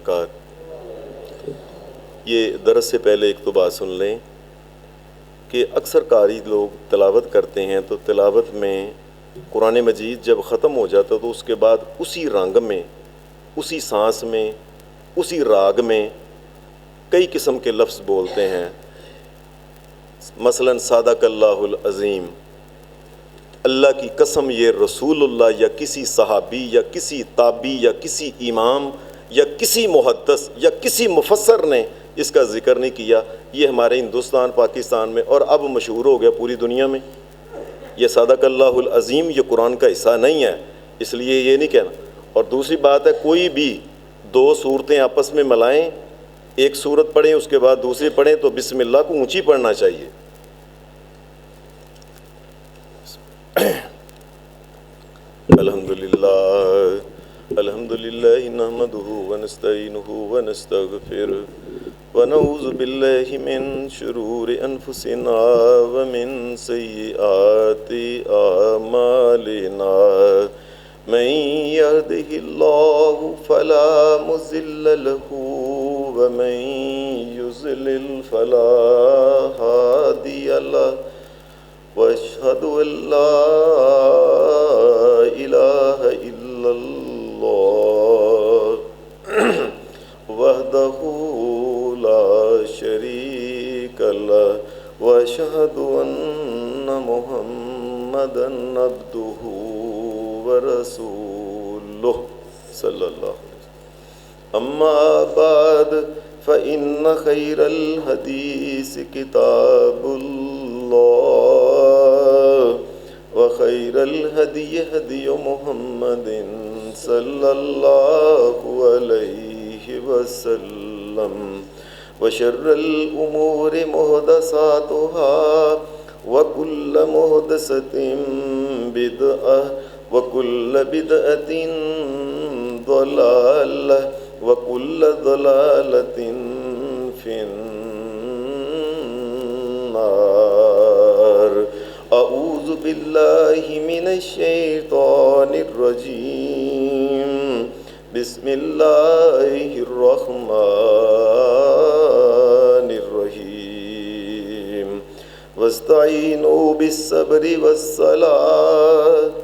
وبرکاتہ۔ یہ درس سے پہلے ایک تو بات سن لیں کہ اکثر قاری لوگ تلاوت کرتے ہیں تو تلاوت میں قرآن مجید جب ختم ہو جاتا تو اس کے بعد اسی رنگ میں، اسی سانس میں، اسی راگ میں کئی قسم کے لفظ بولتے ہیں۔ مثلا صادق اللہ العظیم، اللہ کی قسم یہ رسول اللہ یا کسی صحابی یا کسی تابعی یا کسی امام یا کسی محدث یا کسی مفسر نے اس کا ذکر نہیں کیا۔ یہ ہمارے ہندوستان، پاکستان میں اور اب مشہور ہو گیا پوری دنیا میں۔ یہ صادق اللہ العظیم یہ قرآن کا حصہ نہیں ہے، اس لیے یہ نہیں کہنا۔ اور دوسری بات ہے کوئی بھی دو صورتیں آپس میں ملائیں، ایک صورت پڑھیں اس کے بعد دوسری پڑھیں تو بسم اللہ کو اونچی پڑھنا چاہیے۔ الحمدللہ نحمدہ ونستعینہ ونستغفرہ ونعوذ باللہ من شرور انفسنا ومن سیئات اعمالنا من یہدہ اللہ فلا مضل لہ ومن یضلل فلا ہادی لہ واشہد ان لا الہ الا اللہ وحدہ لا شریک لہ واشہد ان محمدا عبدہ ورسولہ صلی اللہ علیہ وسلم۔ اما بعد فإن خیر الحدیث کتاب اللہ وخیر الہدی ہدی محمد صلی اللہ علیہ وسلم وشر الامور محدثاتها وکل محدثۃ بدعہ وکل بدعۃ ضلالہ وکل ضلالۃ فی النار۔ اعوذ باللہ من الشیطان الرجیم، بسم اللہ الرحمن الرحیم۔ واستعینوا بالصبر والصلاۃ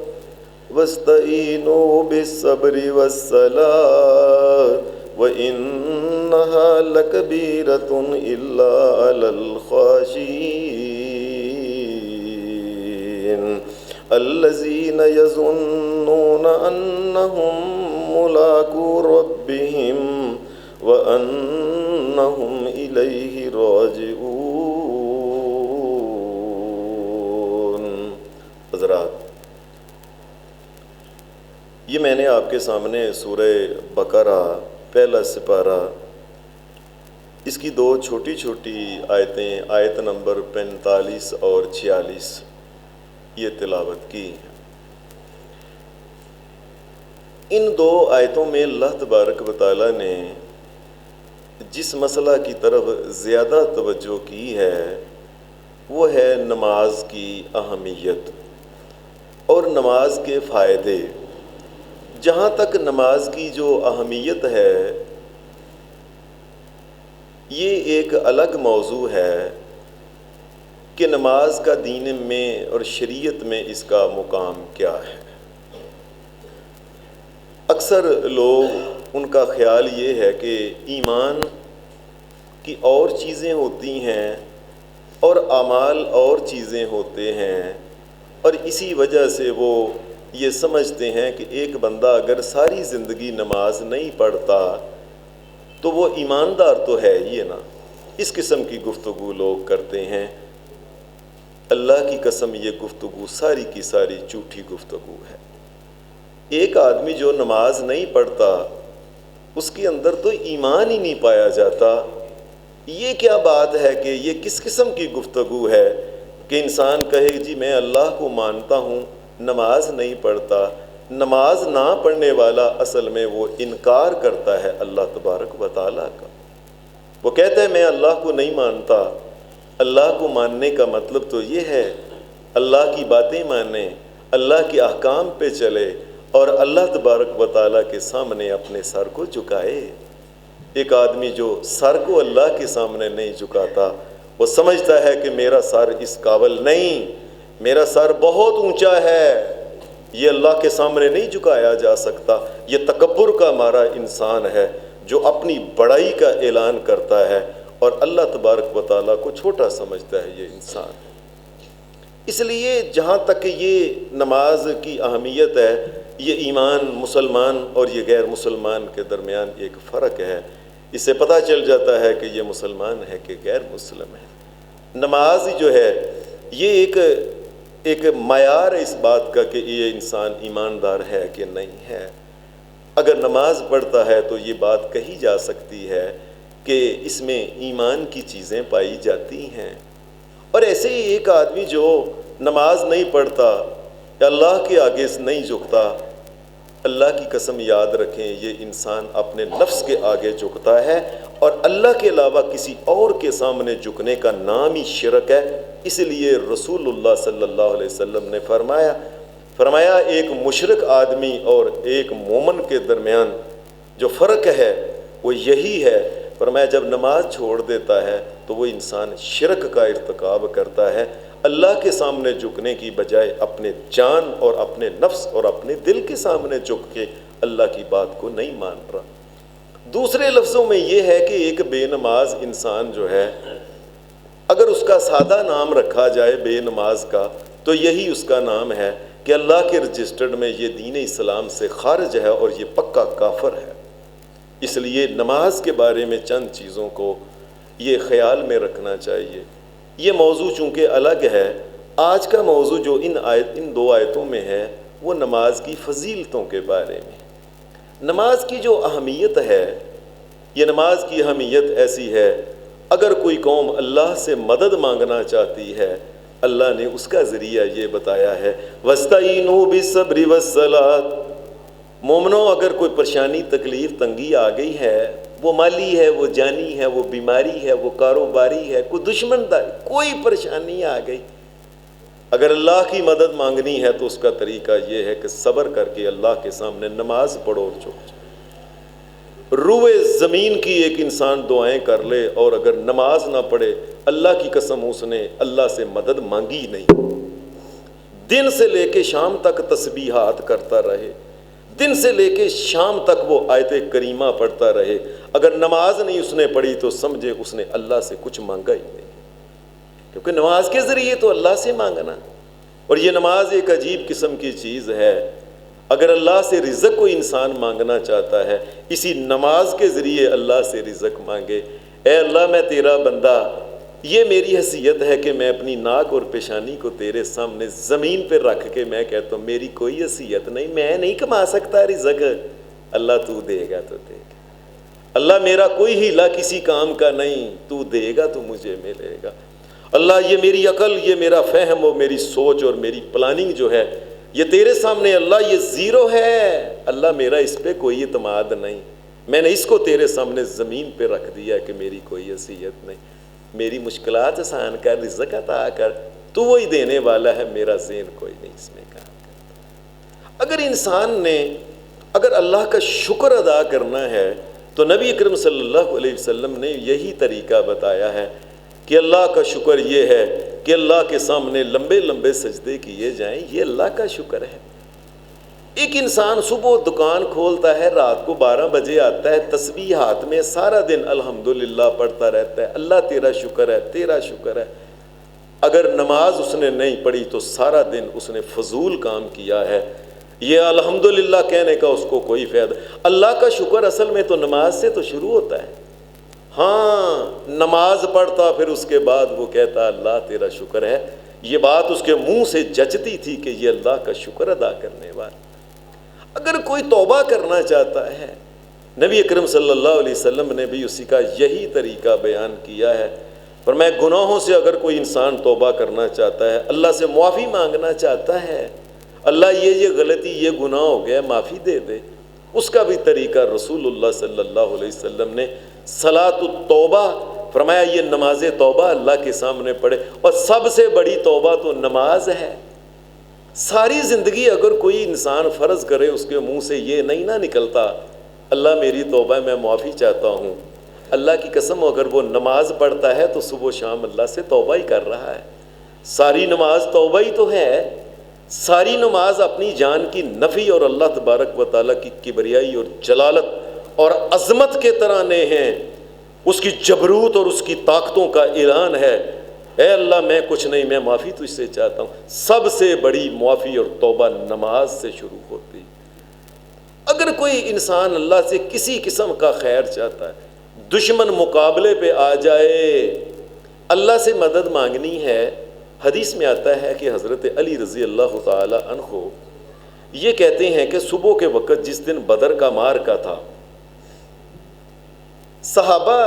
وَإِنَّهَا لَكَبِيرَةٌ إِلَّا عَلَى الْخَاشِعِينَ الَّذِينَ يَظُنُّونَ أَنَّهُم مُّلَاقُو رَبِّهِمْ وَأَنَّهُمْ إِلَيْهِ راجعون۔ حضرات، یہ میں نے آپ کے سامنے سورہ بقرہ پہلا سپارہ، اس کی دو چھوٹی چھوٹی آیتیں، آیت نمبر 45 اور 46 یہ تلاوت کی۔ ان دو آیتوں میں اللہ تبارک و تعالیٰ نے جس مسئلہ کی طرف زیادہ توجہ کی ہے وہ ہے نماز کی اہمیت اور نماز کے فائدے۔ جہاں تک نماز کی جو اہمیت ہے یہ ایک الگ موضوع ہے کہ نماز کا دین میں اور شریعت میں اس کا مقام کیا ہے۔ اکثر لوگ ان کا خیال یہ ہے کہ ایمان کی اور چیزیں ہوتی ہیں اور اعمال اور چیزیں ہوتے ہیں، اور اسی وجہ سے وہ یہ سمجھتے ہیں کہ ایک بندہ اگر ساری زندگی نماز نہیں پڑھتا تو وہ ایماندار تو ہے ہی نا۔ اس قسم کی گفتگو لوگ کرتے ہیں۔ اللہ کی قسم یہ گفتگو ساری کی ساری جھوٹی گفتگو ہے۔ ایک آدمی جو نماز نہیں پڑھتا اس کے اندر تو ایمان ہی نہیں پایا جاتا۔ یہ کیا بات ہے کہ یہ کس قسم کی گفتگو ہے کہ انسان کہے جی میں اللہ کو مانتا ہوں، نماز نہیں پڑھتا۔ نماز نہ پڑھنے والا اصل میں وہ انکار کرتا ہے اللہ تبارک و تعالیٰ کا۔ وہ کہتا ہے میں اللہ کو نہیں مانتا۔ اللہ کو ماننے کا مطلب تو یہ ہے اللہ کی باتیں مانے، اللہ کے احکام پہ چلے اور اللہ تبارک و تعالیٰ کے سامنے اپنے سر کو جھکائے۔ ایک آدمی جو سر کو اللہ کے سامنے نہیں جھکاتا، وہ سمجھتا ہے کہ میرا سر اس قابل نہیں، میرا سر بہت اونچا ہے، یہ اللہ کے سامنے نہیں جھکایا جا سکتا۔ یہ تکبر کا مارا انسان ہے جو اپنی بڑائی کا اعلان کرتا ہے اور اللہ تبارک و تعالیٰ کو چھوٹا سمجھتا ہے یہ انسان۔ اس لیے جہاں تک یہ نماز کی اہمیت ہے، یہ ایمان مسلمان اور یہ غیر مسلمان کے درمیان ایک فرق ہے۔ اس سے پتہ چل جاتا ہے کہ یہ مسلمان ہے کہ غیر مسلم ہے۔ نماز جو ہے یہ ایک معیار ہے اس بات کا کہ یہ انسان ایماندار ہے کہ نہیں ہے۔ اگر نماز پڑھتا ہے تو یہ بات کہی جا سکتی ہے کہ اس میں ایمان کی چیزیں پائی جاتی ہیں۔ اور ایسے ہی ایک آدمی جو نماز نہیں پڑھتا یا اللہ کے آگے نہیں جھکتا، اللہ کی قسم یاد رکھیں یہ انسان اپنے نفس کے آگے جھکتا ہے، اور اللہ کے علاوہ کسی اور کے سامنے جھکنے کا نام ہی شرک ہے۔ اس لیے رسول اللہ صلی اللہ علیہ وسلم نے فرمایا ایک مشرک آدمی اور ایک مومن کے درمیان جو فرق ہے وہ یہی ہے، فرمایا جب نماز چھوڑ دیتا ہے تو وہ انسان شرک کا ارتکاب کرتا ہے، اللہ کے سامنے جھکنے کی بجائے اپنے جان اور اپنے نفس اور اپنے دل کے سامنے جھک کے اللہ کی بات کو نہیں مان رہا۔ دوسرے لفظوں میں یہ ہے کہ ایک بے نماز انسان جو ہے، اگر اس کا سادہ نام رکھا جائے بے نماز کا تو یہی اس کا نام ہے کہ اللہ کے رجسٹرڈ میں یہ دین اسلام سے خارج ہے اور یہ پکا کافر ہے۔ اس لیے نماز کے بارے میں چند چیزوں کو یہ خیال میں رکھنا چاہیے۔ یہ موضوع چونکہ الگ ہے، آج کا موضوع جو ان دو آیتوں میں ہے وہ نماز کی فضیلتوں کے بارے میں۔ نماز کی جو اہمیت ہے، یہ نماز کی اہمیت ایسی ہے، اگر کوئی قوم اللہ سے مدد مانگنا چاہتی ہے، اللہ نے اس کا ذریعہ یہ بتایا ہے وَاسْتَعِينُوا بِالصَّبْرِ وَالصَّلَاةِ۔ مومنوں اگر کوئی پریشانی تکلیف تنگی آ گئی ہے، وہ مالی ہے، وہ جانی ہے، وہ بیماری ہے، وہ کاروباری ہے، کوئی دشمن داری، کوئی پریشانی آ گئی، اگر اللہ کی مدد مانگنی ہے تو اس کا طریقہ یہ ہے کہ صبر کر کے اللہ کے سامنے نماز پڑھو اور جھک جاؤ۔ روئے زمین کی ایک انسان دعائیں کر لے اور اگر نماز نہ پڑھے، اللہ کی قسم اس نے اللہ سے مدد مانگی نہیں۔ دن سے لے کے شام تک تسبیحات کرتا رہے، دن سے لے کے شام تک وہ آیت کریمہ پڑھتا رہے، اگر نماز نہیں اس نے پڑھی تو سمجھے اس نے اللہ سے کچھ مانگا ہی نہیں، کیونکہ نماز کے ذریعے تو اللہ سے مانگنا، اور یہ نماز ایک عجیب قسم کی چیز ہے۔ اگر اللہ سے رزق کوئی انسان مانگنا چاہتا ہے، اسی نماز کے ذریعے اللہ سے رزق مانگے۔ اے اللہ میں تیرا بندہ، یہ میری حیثیت ہے کہ میں اپنی ناک اور پیشانی کو تیرے سامنے زمین پہ رکھ کے میں کہتا ہوں میری کوئی حیثیت نہیں، میں نہیں کما سکتا رزق، اللہ تو دے گا تو دے گا، اللہ میرا کوئی ہیلا کسی کام کا نہیں، تو دے گا تو مجھے ملے گا، اللہ یہ میری عقل، یہ میرا فہم اور میری سوچ اور میری پلاننگ جو ہے یہ تیرے سامنے اللہ یہ زیرو ہے، اللہ میرا اس پہ کوئی اعتماد نہیں، میں نے اس کو تیرے سامنے زمین پہ رکھ دیا کہ میری کوئی حیثیت نہیں، میری مشکلات آسان کر، رزق عطا کر، تو وہی دینے والا ہے، میرا ذہن کوئی نہیں اس میں کام کرتا۔ اگر انسان نے اگر اللہ کا شکر ادا کرنا ہے تو نبی اکرم صلی اللہ علیہ وسلم نے یہی طریقہ بتایا ہے کہ اللہ کا شکر یہ ہے کہ اللہ کے سامنے لمبے لمبے سجدے کیے جائیں، یہ اللہ کا شکر ہے۔ ایک انسان صبح دکان کھولتا ہے، رات کو 12 بجے آتا ہے، تسبیح ہاتھ میں، سارا دن الحمدللہ پڑھتا رہتا ہے، اللہ تیرا شکر ہے، تیرا شکر ہے۔ اگر نماز اس نے نہیں پڑھی تو سارا دن اس نے فضول کام کیا ہے، یہ الحمدللہ کہنے کا اس کو کوئی فائدہ۔ اللہ کا شکر اصل میں تو نماز سے تو شروع ہوتا ہے۔ ہاں نماز پڑھتا پھر اس کے بعد وہ کہتا اللہ تیرا شکر ہے، یہ بات اس کے منہ سے جچتی تھی کہ یہ اللہ کا شکر ادا کرنے والا۔ اگر کوئی توبہ کرنا چاہتا ہے، نبی اکرم صلی اللہ علیہ وسلم نے بھی اسی کا یہی طریقہ بیان کیا ہے، فرمایا گناہوں سے اگر کوئی انسان توبہ کرنا چاہتا ہے، اللہ سے معافی مانگنا چاہتا ہے، اللہ یہ غلطی یہ گناہ ہو گیا معافی دے دے، اس کا بھی طریقہ رسول اللہ صلی اللہ علیہ وسلم نے صلاۃ التوبہ فرمایا، یہ نماز توبہ اللہ کے سامنے پڑھے، اور سب سے بڑی توبہ تو نماز ہے۔ ساری زندگی اگر کوئی انسان فرض کرے اس کے منہ سے یہ نہیں نہ نکلتا اللہ میری توبہ ہے، میں معافی چاہتا ہوں، اللہ کی قسم اگر وہ نماز پڑھتا ہے تو صبح و شام اللہ سے توبہ ہی کر رہا ہے۔ ساری نماز توبہ ہی تو ہے، ساری نماز اپنی جان کی نفی اور اللہ تبارک و تعالیٰ کی کبریائی اور جلالت اور عظمت کے ترانے ہیں، اس کی جبروت اور اس کی طاقتوں کا اعلان ہے۔ اے اللہ میں کچھ نہیں، میں معافی تجھ سے چاہتا ہوں۔ سب سے بڑی معافی اور توبہ نماز سے شروع ہوتی۔ اگر کوئی انسان اللہ سے کسی قسم کا خیر چاہتا ہے، دشمن مقابلے پہ آ جائے، اللہ سے مدد مانگنی ہے، حدیث میں آتا ہے کہ حضرت علی رضی اللہ تعالی عنہ یہ کہتے ہیں کہ صبح کے وقت جس دن بدر کا معرکہ تھا، صحابہ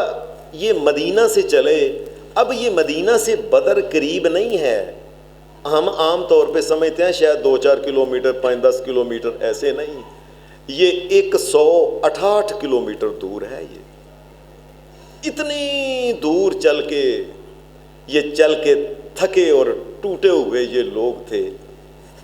یہ مدینہ سے چلے، اب یہ مدینہ سے بدر قریب نہیں ہے، ہم عام طور پہ سمجھتے ہیں شاید 2-4 کلومیٹر 5-10 کلومیٹر، ایسے نہیں، یہ 168 کلومیٹر دور ہے۔ یہ اتنی دور چل کے تھکے اور ٹوٹے ہوئے یہ لوگ تھے۔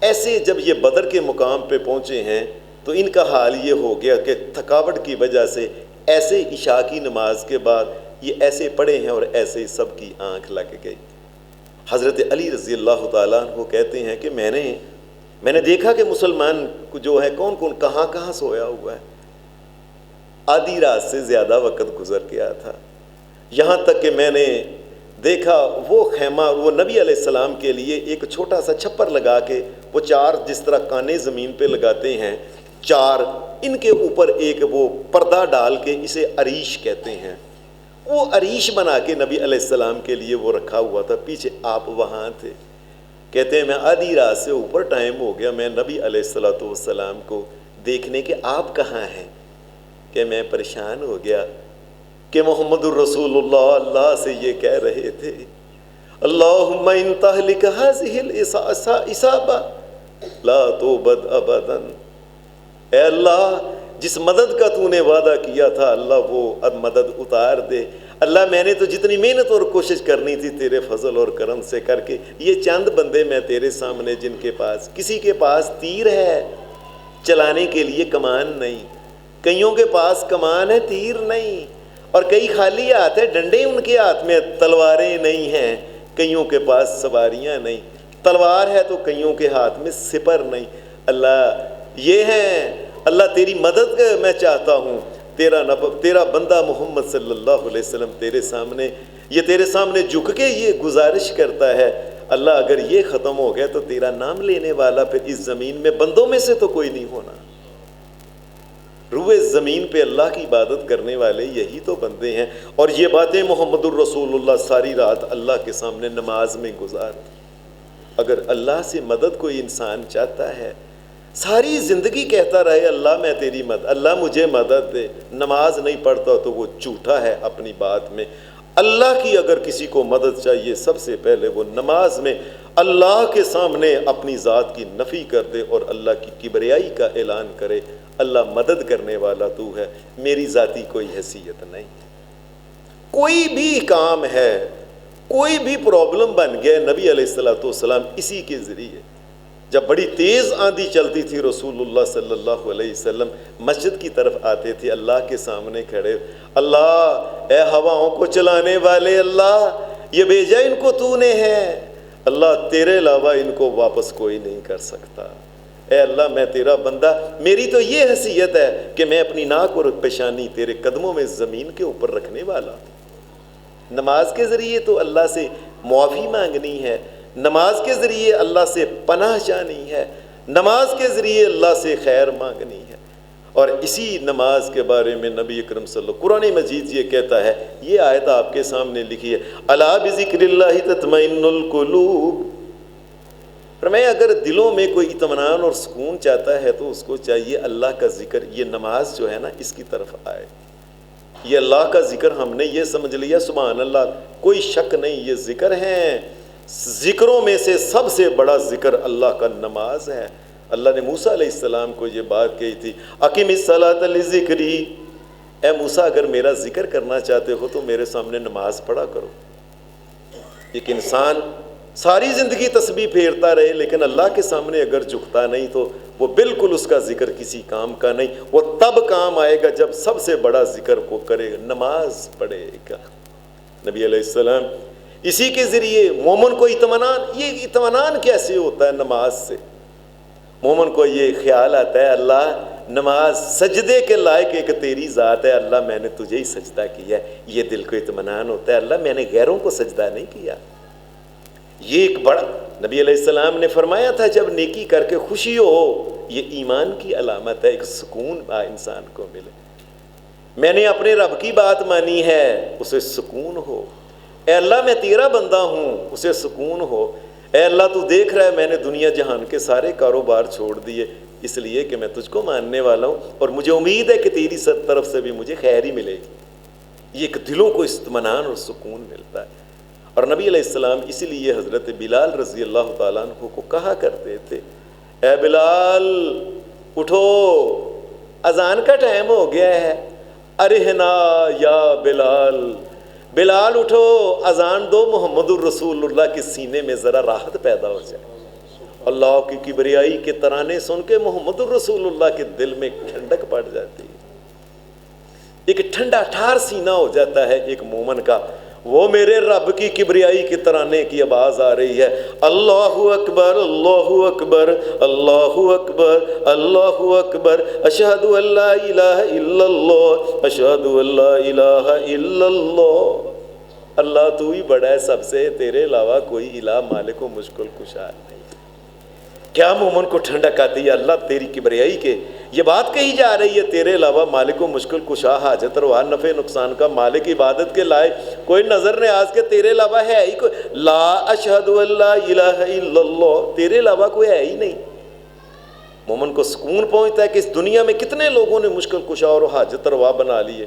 ایسے جب یہ بدر کے مقام پہ پہنچے ہیں تو ان کا حال یہ ہو گیا کہ تھکاوٹ کی وجہ سے ایسے عشاء کی نماز کے بعد یہ ایسے پڑے ہیں اور ایسے ہی سب کی آنکھ لگ گئی۔ حضرت علی رضی اللہ تعالیٰ عنہ کہتے ہیں کہ میں نے دیکھا کہ مسلمان جو ہے کون کون کہاں سویا ہوا ہے۔ آدھی رات سے زیادہ وقت گزر گیا تھا، یہاں تک کہ میں نے دیکھا وہ خیمہ، وہ نبی علیہ السلام کے لیے ایک چھوٹا سا چھپر لگا کے، وہ 4 جس طرح کانے زمین پہ لگاتے ہیں 4، ان کے اوپر ایک وہ پردہ ڈال کے، اسے عریش کہتے ہیں، وہ عریش بنا کے نبی علیہ السلام کے لیے وہ رکھا ہوا تھا، پیچھے آپ وہاں تھے۔ کہتے ہیں میں آدھی رات سے اوپر ٹائم ہو گیا، میں نبی علیہ السلام کو دیکھنے کے آپ کہاں ہیں، کہ میں پریشان ہو گیا کہ محمد الرسول اللہ سے یہ کہہ رہے تھے اللہم ان تہلک ہذہ العصابہ لا توبد ابدا، اے اللہ جس مدد کا تو نے وعدہ کیا تھا اللہ وہ اب مدد اتار دے۔ اللہ میں نے تو جتنی محنت اور کوشش کرنی تھی تیرے فضل اور کرم سے کر کے، یہ چند بندے میں تیرے سامنے جن کے پاس، کسی کے پاس تیر ہے چلانے کے لیے کمان نہیں، کئیوں کے پاس کمان ہے تیر نہیں، اور کئی خالی ہاتھ ہے، ڈنڈے ان کے ہاتھ میں، تلواریں نہیں ہیں، کئیوں کے پاس سواریاں نہیں، تلوار ہے تو کئیوں کے ہاتھ میں سپر نہیں۔ اللہ یہ ہیں، اللہ تیری مدد میں چاہتا ہوں، تیرا بندہ محمد صلی اللہ علیہ وسلم تیرے سامنے جھک کے یہ گزارش کرتا ہے، اللہ اگر یہ ختم ہو گیا تو تیرا نام لینے والا پھر اس زمین میں بندوں میں سے تو کوئی نہیں ہونا۔ روئے زمین پہ اللہ کی عبادت کرنے والے یہی تو بندے ہیں، اور یہ باتیں محمد الرسول اللہ ساری رات اللہ کے سامنے نماز میں گزارتے۔ اگر اللہ سے مدد کوئی انسان چاہتا ہے، ساری زندگی کہتا رہے اللہ میں تیری مدد، اللہ مجھے مدد دے، نماز نہیں پڑھتا تو وہ جھوٹا ہے اپنی بات میں۔ اللہ کی اگر کسی کو مدد چاہیے، سب سے پہلے وہ نماز میں اللہ کے سامنے اپنی ذات کی نفی کر دے اور اللہ کی کبریائی کا اعلان کرے، اللہ مدد کرنے والا تو ہے، میری ذاتی کوئی حیثیت نہیں۔ کوئی بھی کام ہے، کوئی بھی پرابلم بن گیا، نبی علیہ السلام اسی کے ذریعے، جب بڑی تیز آندھی چلتی تھی رسول اللہ صلی اللہ علیہ وسلم مسجد کی طرف آتے تھے، اللہ کے سامنے کھڑے، اللہ اے ہواؤں کو چلانے والے اللہ، یہ بھیجا ان کو تو نے ہے، اللہ تیرے علاوہ ان کو واپس کوئی نہیں کر سکتا، اے اللہ میں تیرا بندہ، میری تو یہ حیثیت ہے کہ میں اپنی ناک اور پیشانی تیرے قدموں میں زمین کے اوپر رکھنے والا ہوں۔ نماز کے ذریعے تو اللہ سے معافی مانگنی ہے، نماز کے ذریعے اللہ سے پناہ چاہنی ہے، نماز کے ذریعے اللہ سے خیر مانگنی ہے۔ اور اسی نماز کے بارے میں نبی اکرم صلی اللہ علیہ وسلم قرآن مجید یہ کہتا ہے، یہ آیت آپ کے سامنے لکھی ہے، الا بذکر اللہ تطمئن القلوب، فرمایا اگر دلوں میں کوئی اطمینان اور سکون چاہتا ہے تو اس کو چاہیے اللہ کا ذکر، یہ نماز جو ہے نا اس کی طرف آئے، یہ اللہ کا ذکر ہم نے یہ سمجھ لیا، سبحان اللہ کوئی شک نہیں یہ ذکر ہیں، ذکروں میں سے سب سے بڑا ذکر اللہ کا نماز ہے۔ اللہ نے موسیٰ علیہ السلام کو یہ بات کہی تھی، اقم الصلاۃ لذکری، اے موسیٰ اگر میرا ذکر کرنا چاہتے ہو تو میرے سامنے نماز پڑھا کرو۔ ایک انسان ساری زندگی تسبیح پھیرتا رہے لیکن اللہ کے سامنے اگر جھکتا نہیں تو وہ بالکل اس کا ذکر کسی کام کا نہیں. وہ تب کام آئے گا جب سب سے بڑا ذکر کو کرے گا, نماز پڑھے گا. نبی علیہ السلام اسی کے ذریعے مومن کو اطمینان, یہ اطمینان کیسے ہوتا ہے نماز سے؟ مومن کو یہ خیال آتا ہے اللہ نماز سجدے کے لائق ایک تیری ذات ہے, اللہ میں نے تجھے ہی سجدہ کیا ہے. یہ دل کو اطمینان ہوتا ہے اللہ میں نے غیروں کو سجدہ نہیں کیا. یہ ایک بڑا, نبی علیہ السلام نے فرمایا تھا جب نیکی کر کے خوشی ہو یہ ایمان کی علامت ہے, ایک سکون انسان کو ملے. میں نے اپنے رب کی بات مانی ہے اسے سکون ہو. اے اللہ میں تیرا بندہ ہوں اسے سکون ہو. اے اللہ تو دیکھ رہا ہے میں نے دنیا جہان کے سارے کاروبار چھوڑ دیے اس لیے کہ میں تجھ کو ماننے والا ہوں اور مجھے امید ہے کہ تیری طرف سے بھی مجھے خیر ہی ملے گی. یہ ایک دلوں کو اطمینان اور سکون ملتا ہے. اور نبی علیہ السلام اسی لیے حضرت بلال رضی اللہ تعالیٰ عنہ کو کہا کرتے تھے اے بلال اٹھو اذان کا ٹائم ہو گیا ہے. ارہنا یا بلال, بلال اٹھو اذان دو, محمد الرسول اللہ کے سینے میں ذرا راحت پیدا ہو جائے. اللہ کی کبریائی کے ترانے سن کے محمد الرسول اللہ کے دل میں ٹھنڈک پڑ جاتی ہے, ایک ٹھنڈا ٹھار سینہ ہو جاتا ہے ایک مومن کا. وہ میرے رب کی کبریائی کے ترانے کی آواز آ رہی ہے اللہ اکبر اللہ اکبر اللہ اکبر اللہ اکبر اشہد ان لا الہ الا اللہ اشہد ان لا الہ الا اللہ. اللہ تو ہی بڑا ہے سب سے, تیرے علاوہ کوئی الہ مالک و مشکل کشا نہیں. کیا مومن کو ٹھنڈک آتی ہے اللہ تیری کبریائی کے, یہ بات کہی جا رہی ہے تیرے علاوہ مالک و مشکل کشا حاجت روا نفع نقصان کا مالک عبادت کے لائق کوئی نظر نیاز کے تیرے علاوہ ہے ہی کوئی. لا اشہد ان لا الہ الا اللہ, تیرے علاوہ کوئی ہے ہی نہیں. مومن کو سکون پہنچتا ہے کہ اس دنیا میں کتنے لوگوں نے مشکل کشا اور حاجت روا بنا لیے,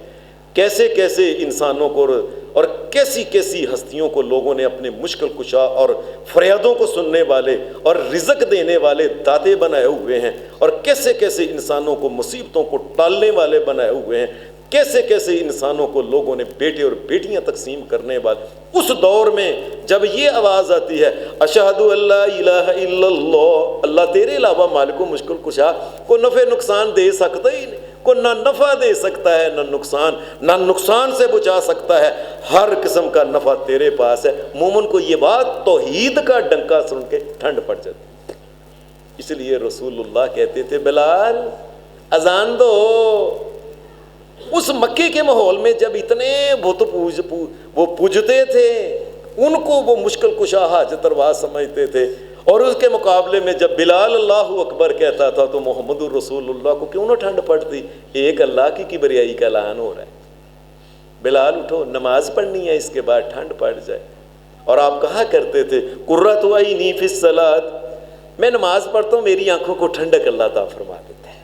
کیسے کیسے انسانوں کو اور کیسی کیسی ہستیوں کو لوگوں نے اپنے مشکل کشا اور فریادوں کو سننے والے اور رزق دینے والے داتے بنائے ہوئے ہیں, اور کیسے کیسے انسانوں کو مصیبتوں کو ٹالنے والے بنائے ہوئے ہیں, کیسے کیسے انسانوں کو لوگوں نے بیٹے اور بیٹیاں تقسیم کرنے والے. اس دور میں جب یہ آواز آتی ہے اشہد ان لا الہ الا اللہ, اللہ تیرے علاوہ مالک و مشکل کشا کو نفع نقصان دے سکتا ہی نہیں, کو نہ نفع دے سکتا ہے نہ نقصان سے بچا سکتا ہے, ہر قسم کا نفع تیرے پاس ہے. مومن کو یہ بات توحید کا ڈنکا سن کے ٹھنڈ پڑ جاتی. اس لیے رسول اللہ کہتے تھے بلال اذان دو. اس مکے کے ماحول میں جب اتنے بت وہ پوجتے تھے ان کو وہ مشکل کشا حاجت روا سمجھتے تھے, اور اس کے مقابلے میں جب بلال اللہ اکبر کہتا تھا تو محمد الرسول اللہ کو کیوں نہ ٹھنڈ پڑتی. ایک اللہ کی کبریائی کا اعلان ہو رہا ہے, بلال اٹھو نماز پڑھنی ہے اس کے بعد ٹھنڈ پڑ جائے. اور آپ کہا کرتے تھے قرۃ عینی فی الصلاۃ, میں نماز پڑھتا ہوں میری آنکھوں کو ٹھنڈک اللہ تعالیٰ فرما دیتا ہے,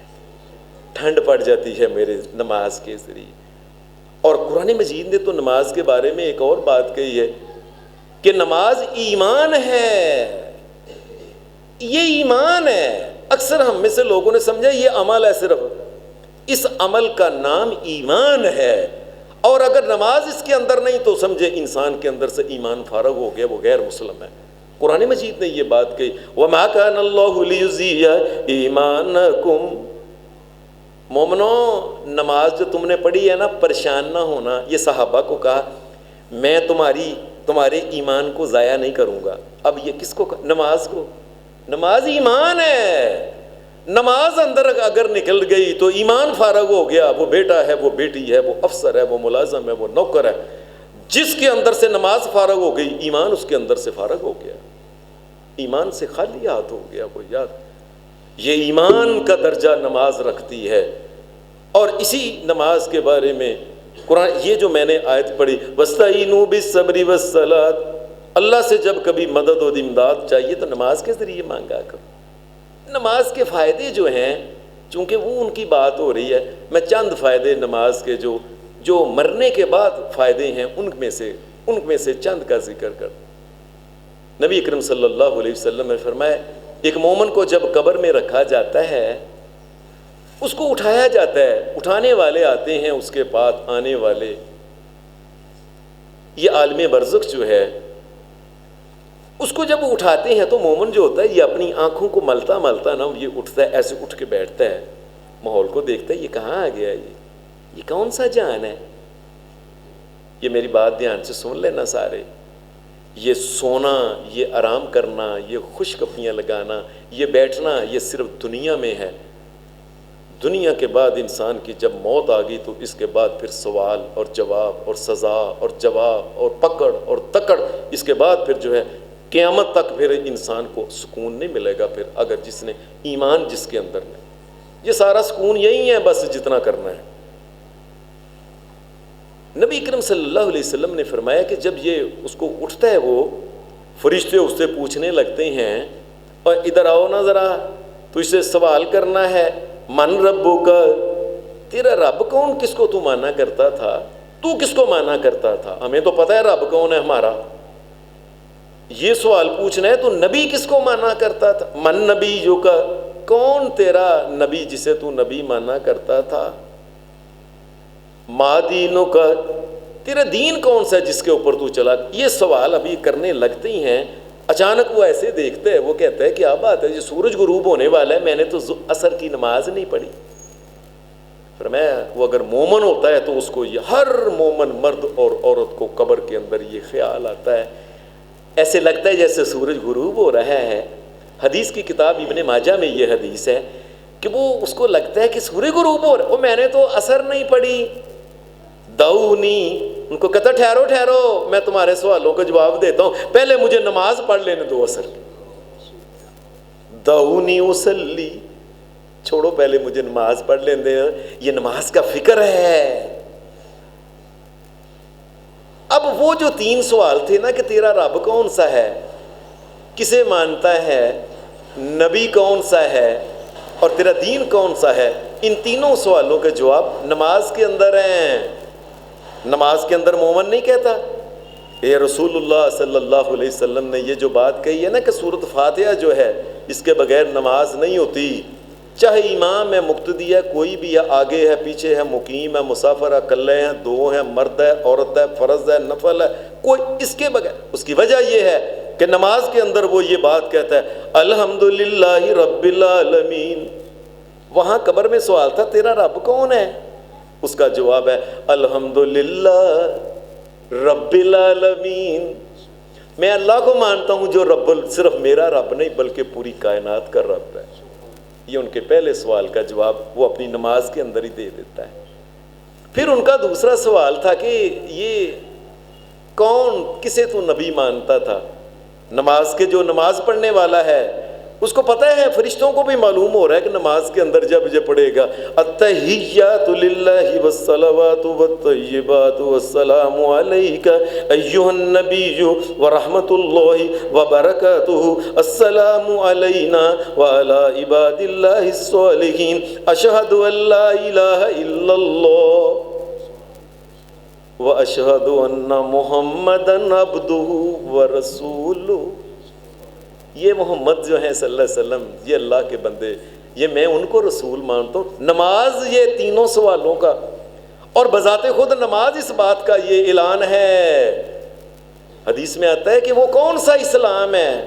ٹھنڈ پڑ جاتی ہے میرے نماز کے ذریعے. اور قرآن مجید نے تو نماز کے بارے میں ایک اور بات کہی ہے کہ نماز ایمان ہے, یہ ایمان ہے. اکثر ہم میں سے لوگوں نے سمجھا یہ عمل ہے, صرف اس عمل کا نام ایمان ہے, اور اگر نماز اس کے اندر نہیں تو سمجھے انسان کے اندر سے ایمان فارغ ہو گیا, وہ غیر مسلم ہے. قرآن مجید نے یہ بات کہی وَمَا كَانَ اللَّهُ لِيُضِيعَ ایمانکم. مومنو نماز جو تم نے پڑھی ہے نا پریشان نہ ہونا. یہ صحابہ کو کہا میں تمہارے ایمان کو ضائع نہیں کروں گا. اب یہ کس کو نماز کو, نماز ایمان ہے. نماز اندر اگر نکل گئی تو ایمان فارغ ہو گیا. وہ بیٹا ہے, وہ بیٹی ہے, وہ افسر ہے, وہ ملازم ہے, وہ نوکر ہے, جس کے اندر سے نماز فارغ ہو گئی ایمان اس کے اندر سے فارغ ہو گیا, ایمان سے خالی ہاتھ ہو گیا. وہ یاد یہ ایمان کا درجہ نماز رکھتی ہے. اور اسی نماز کے بارے میں قرآن یہ جو میں نے آیت پڑھی وَاسْتَعِینُوا بِالصَّبْرِ وَالصَّلَاةِ, اللہ سے جب کبھی مدد و امداد چاہیے تو نماز کے ذریعے مانگا کرو. نماز کے فائدے جو ہیں چونکہ وہ ان کی بات ہو رہی ہے, میں چند فائدے نماز کے جو مرنے کے بعد فائدے ہیں ان میں سے چند کا ذکر کر. نبی اکرم صلی اللہ علیہ وسلم نے فرمایا ایک مومن کو جب قبر میں رکھا جاتا ہے اس کو اٹھایا جاتا ہے, اٹھانے والے آتے ہیں اس کے پاس آنے والے. یہ عالم برزخ جو ہے اس کو جب اٹھاتے ہیں تو مومن جو ہوتا ہے یہ اپنی آنکھوں کو ملتا ملتا نا یہ اٹھتا ہے، ایسے اٹھ کے بیٹھتا ہے، ماحول کو دیکھتا ہے، یہ کہاں آ گیا، یہ کون سا جان ہے؟ یہ میری بات دھیان سے سن لینا سارے، یہ سونا، یہ آرام کرنا، یہ خوش کپیاں لگانا، یہ بیٹھنا، یہ صرف دنیا میں ہے۔ دنیا کے بعد انسان کی جب موت آ گئی تو اس کے بعد پھر سوال اور جواب اور سزا اور جواب اور پکڑ اور تکڑ، اس کے بعد پھر جو ہے قیامت تک پھر انسان کو سکون نہیں ملے گا۔ پھر اگر جس نے ایمان جس کے اندر نہیں، یہ سارا سکون یہی ہے بس جتنا کرنا ہے۔ نبی اکرم صلی اللہ علیہ وسلم نے فرمایا کہ جب یہ اس کو اٹھتا ہے وہ فرشتے اس سے پوچھنے لگتے ہیں، اور ادھر آؤ نا ذرا، تو اسے سوال کرنا ہے، من ربک، تیرا رب کون، کس کو تو مانا کرتا تھا، تو کس کو مانا کرتا تھا؟ ہمیں تو پتہ ہے رب کون ہے ہمارا، یہ سوال پوچھنا ہے تو نبی کس کو مانا کرتا تھا، من نبیک، کون تیرا نبی جسے تو نبی مانا کرتا تھا، ما دینک، تیرا دین کون سا ہے جس کے اوپر تو چلا۔ یہ سوال ابھی کرنے لگتے ہی ہیں، اچانک وہ ایسے دیکھتے ہیں، وہ کہتا ہے کیا بات ہے، یہ سورج غروب ہونے والا ہے، میں نے تو عصر کی نماز نہیں پڑھی۔ فرمایا وہ اگر مومن ہوتا ہے تو اس کو یہ، ہر مومن مرد اور عورت کو قبر کے اندر یہ خیال آتا ہے، ایسے لگتا ہے جیسے سورج غروب ہو رہا ہے۔ حدیث کی کتاب ابن ماجہ میں یہ حدیث ہے کہ وہ اس کو لگتا ہے کہ سورج غروب ہو رہا ہے، وہ میں نے تو عصر نہیں پڑھی۔ دعونی، ان کو کہتا ٹھہرو ٹھہرو، میں تمہارے سوالوں کا جواب دیتا ہوں، پہلے مجھے نماز پڑھ لینے دو عصر کی۔ دعونی اصلی، چھوڑو پہلے مجھے نماز پڑھ لینے دے، یہ نماز کا فکر ہے۔ اب وہ جو 3 سوال تھے نا کہ تیرا رب کون سا ہے، کسے مانتا ہے، نبی کون سا ہے، اور تیرا دین کون سا ہے، ان تینوں سوالوں کے جواب نماز کے اندر ہیں۔ نماز کے اندر مومن نہیں کہتا اے رسول اللہ صلی اللہ علیہ وسلم نے یہ جو بات کہی ہے نا کہ سورۃ فاتحہ جو ہے اس کے بغیر نماز نہیں ہوتی، چاہے امام ہے، مقتدی ہے، کوئی بھی ہے، آگے ہے، پیچھے ہے، مقیم ہے، مسافر ہے، اکلے ہیں، 2 ہیں، مرد ہے، عورت ہے، فرض ہے، نفل ہے، کوئی اس کے بغیر۔ اس کی وجہ یہ ہے کہ نماز کے اندر وہ یہ بات کہتا ہے الحمدللہ رب العالمین۔ وہاں قبر میں سوال تھا تیرا رب کون ہے، اس کا جواب ہے الحمدللہ رب العالمین، میں اللہ کو مانتا ہوں جو رب، صرف میرا رب نہیں بلکہ پوری کائنات کا رب ہے۔ یہ ان کے پہلے سوال کا جواب وہ اپنی نماز کے اندر ہی دے دیتا ہے۔ پھر ان کا دوسرا سوال تھا کہ یہ کون، کسے تو نبی مانتا تھا، نماز کے جو نماز پڑھنے والا ہے اس کو پتہ ہے، فرشتوں کو بھی معلوم ہو رہا ہے کہ نماز کے اندر جب یہ پڑھے گا التحیات للہ والصلوات والطیبات والسلام علیک ایھا النبی ورحمۃ اللہ وبرکاتہ، السلام علینا وعلی عباد اللہ الصالحین، اشہد ان لا الہ الا اللہ واشہد ان محمدا عبدہ ورسولہ۔ یہ محمد جو ہیں صلی اللہ علیہ وسلم، یہ اللہ کے بندے، یہ میں ان کو رسول مانتا ہوں۔ نماز یہ تینوں سوالوں کا، اور بذات خود نماز اس بات کا یہ اعلان ہے۔ حدیث میں آتا ہے کہ وہ کون سا اسلام ہے،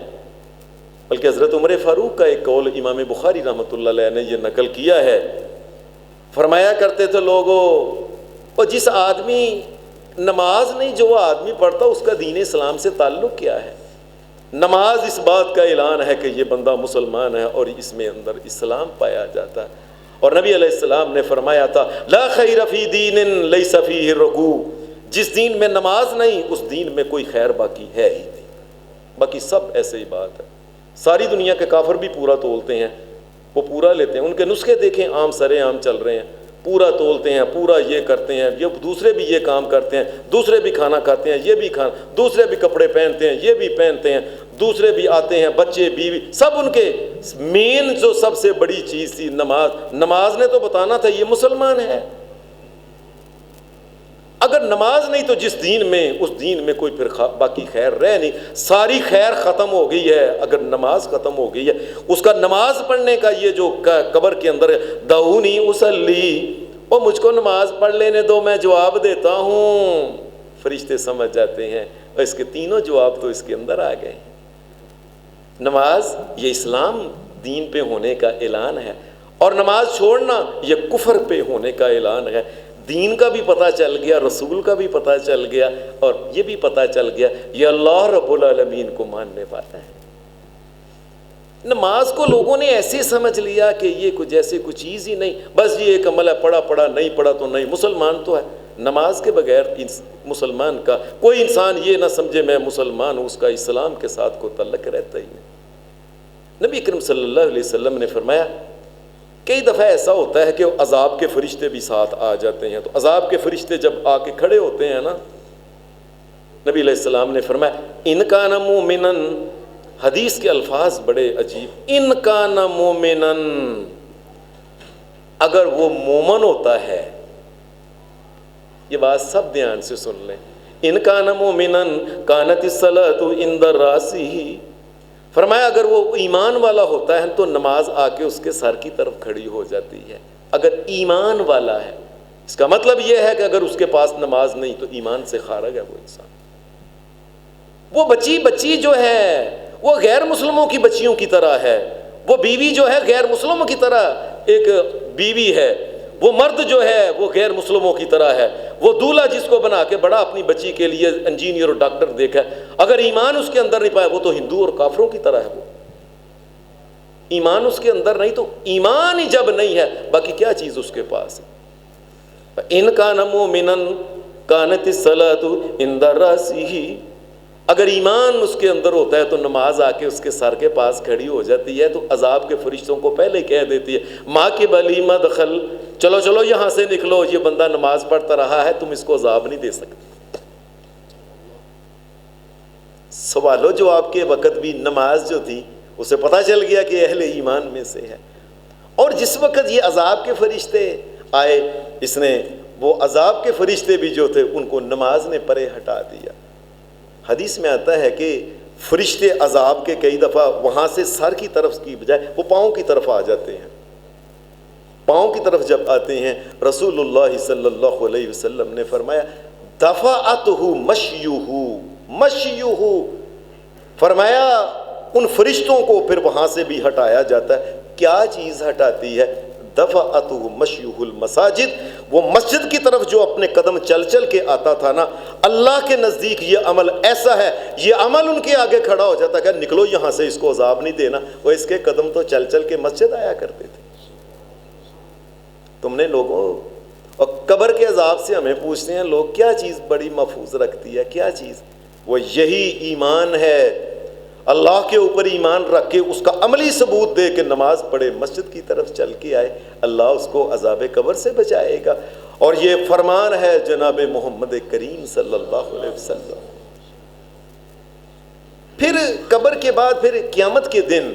بلکہ حضرت عمر فاروق کا ایک قول امام بخاری رحمۃ اللہ علیہ نے یہ نقل کیا ہے، فرمایا کرتے تھے لوگوں، اور جس آدمی نماز نہیں جو آدمی پڑھتا اس کا دین اسلام سے تعلق کیا ہے؟ نماز اس بات کا اعلان ہے کہ یہ بندہ مسلمان ہے اور اس میں اندر اسلام پایا جاتا ہے۔ اور نبی علیہ السلام نے فرمایا تھا لا خیر فی دین لیس فیہ رکوع، جس دین میں نماز نہیں اس دین میں کوئی خیر باقی ہے ہی نہیں، باقی سب ایسے ہی بات ہے۔ ساری دنیا کے کافر بھی پورا تولتے ہیں، وہ پورا لیتے ہیں، ان کے نسخے دیکھیں عام سرے عام چل رہے ہیں، پورا تولتے ہیں، پورا یہ کرتے ہیں، یہ دوسرے بھی یہ کام کرتے ہیں، دوسرے بھی کھانا کھاتے ہیں، یہ بھی کھانا، دوسرے بھی کپڑے پہنتے ہیں، یہ بھی پہنتے ہیں، دوسرے بھی آتے ہیں، بچے بیوی سب ان کے، مین جو سب سے بڑی چیز تھی نماز، نماز نے تو بتانا تھا یہ مسلمان ہے۔ اگر نماز نہیں تو جس دین میں، اس دین میں کوئی پھر باقی خیر رہ نہیں، ساری خیر ختم ہو گئی ہے اگر نماز ختم ہو گئی ہے۔ اس کا نماز پڑھنے کا یہ جو قبر کے اندر دعونی اصلی، اور مجھ کو نماز پڑھ لینے دو میں جواب دیتا ہوں، فرشتے سمجھ جاتے ہیں، اور اس کے تینوں جواب تو اس کے اندر آ گئے۔ نماز یہ اسلام دین پہ ہونے کا اعلان ہے، اور نماز چھوڑنا یہ کفر پہ ہونے کا اعلان ہے۔ دین کا بھی پتہ چل گیا، رسول کا بھی پتہ چل گیا، اور یہ بھی پتہ چل گیا یہ اللہ رب العالمین کو ماننے والا ہے۔ نماز کو لوگوں نے ایسے سمجھ لیا کہ یہ کچھ جیسے کچھ چیز ہی نہیں، بس یہ ایک عمل ہے، پڑھا نہیں پڑھا تو نہیں، مسلمان تو ہے۔ نماز کے بغیر مسلمان کا کوئی انسان یہ نہ سمجھے میں مسلمان ہوں، اس کا اسلام کے ساتھ کوئی تعلق رہتا ہی نہیں۔ نبی اکرم صلی اللہ علیہ وسلم نے فرمایا کئی دفعہ ایسا ہوتا ہے کہ عذاب کے فرشتے بھی ساتھ آ جاتے ہیں، تو عذاب کے فرشتے جب آ کے کھڑے ہوتے ہیں نا، نبی علیہ السلام نے فرمایا ان کان مومنا، حدیث کے الفاظ بڑے عجیب، ان کان مومنا، اگر وہ مومن ہوتا ہے، یہ بات سب دھیان سے سن لیں، ان کان مومنا کانت الصلاۃ عند راسہ، فرمایا اگر وہ ایمان والا ہوتا ہے تو نماز آ کے اس کے سر کی طرف کھڑی ہو جاتی ہے۔ اگر ایمان والا ہے، اس کا مطلب یہ ہے کہ اگر اس کے پاس نماز نہیں تو ایمان سے خارج ہے وہ انسان۔ وہ بچی جو ہے وہ غیر مسلموں کی بچیوں کی طرح ہے، وہ بیوی جو ہے غیر مسلموں کی طرح ایک بیوی ہے، وہ مرد جو ہے وہ غیر مسلموں کی طرح ہے، وہ دولہا جس کو بنا کے بڑا اپنی بچی کے لیے انجینئر اور ڈاکٹر دیکھا، اگر ایمان اس کے اندر نہیں پایا وہ تو ہندو اور کافروں کی طرح ہے۔ وہ ایمان اس کے اندر نہیں، تو ایمان ہی جب نہیں ہے باقی کیا چیز اس کے پاس ہے۔ ان کان مومنا کانت الصلاۃ عند راسہ، اگر ایمان اس کے اندر ہوتا ہے تو نماز آ کے اس کے سر کے پاس کھڑی ہو جاتی ہے، تو عذاب کے فرشتوں کو پہلے کہہ دیتی ہے ماں کے بلی مدخل، چلو یہاں سے نکلو، یہ بندہ نماز پڑھتا رہا ہے، تم اس کو عذاب نہیں دے سکتے۔ سوال و جواب کے وقت بھی نماز جو تھی اسے پتہ چل گیا کہ اہل ایمان میں سے ہے، اور جس وقت یہ عذاب کے فرشتے آئے، اس نے وہ عذاب کے فرشتے بھی جو تھے ان کو نماز نے پرے ہٹا دیا۔ حدیث میں آتا ہے کہ فرشتے عذاب کے کئی دفعہ وہاں سے سر کی طرف کی بجائے وہ پاؤں کی طرف آ جاتے ہیں۔ پاؤں کی طرف جب آتے ہیں، رسول اللہ صلی اللہ علیہ وسلم نے فرمایا دفعتہ مشیہ، فرمایا ان فرشتوں کو پھر وہاں سے بھی ہٹایا جاتا ہے۔ کیا چیز ہٹاتی ہے؟ دفعتہ مشیہ المساجد، وہ مسجد کی طرف جو اپنے قدم چل کے آتا تھا نا، اللہ کے نزدیک یہ عمل ایسا ہے، یہ عمل ان کے آگے کھڑا ہو جاتا ہے کہ نکلو یہاں سے، اس کو عذاب نہیں دینا، وہ اس کے قدم تو چل کے مسجد آیا کرتے تھے۔ تم نے لوگوں، اور قبر کے عذاب سے ہمیں پوچھتے ہیں لوگ کیا چیز بڑی محفوظ رکھتی ہے، کیا چیز؟ وہ یہی ایمان ہے، اللہ کے اوپر ایمان رکھ کے اس کا عملی ثبوت دے کے نماز پڑھے، مسجد کی طرف چل کے آئے، اللہ اس کو عذاب قبر سے بچائے گا۔ اور یہ فرمان ہے جناب محمد کریم صلی اللہ علیہ وسلم۔ پھر قبر کے بعد پھر قیامت کے دن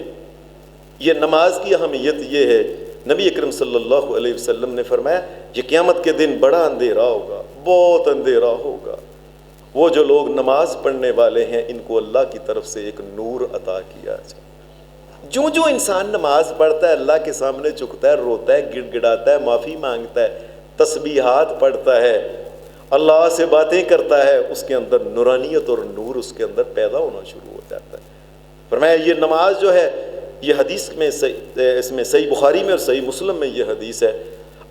یہ نماز کی اہمیت یہ ہے، نبی اکرم صلی اللہ علیہ وسلم نے فرمایا یہ قیامت کے دن بڑا اندھیرا ہوگا، بہت اندھیرا ہوگا، وہ جو لوگ نماز پڑھنے والے ہیں ان کو اللہ کی طرف سے ایک نور عطا کیا جائے۔ جو انسان نماز پڑھتا ہے، اللہ کے سامنے جھکتا ہے، روتا ہے، گڑ گڑاتا ہے، معافی مانگتا ہے، تسبیحات پڑھتا ہے، اللہ سے باتیں کرتا ہے، اس کے اندر نورانیت اور نور اس کے اندر پیدا ہونا شروع ہو جاتا ہے۔ فرمایا یہ نماز جو ہے، یہ حدیث میں اس میں صحیح بخاری میں اور صحیح مسلم میں یہ حدیث ہے،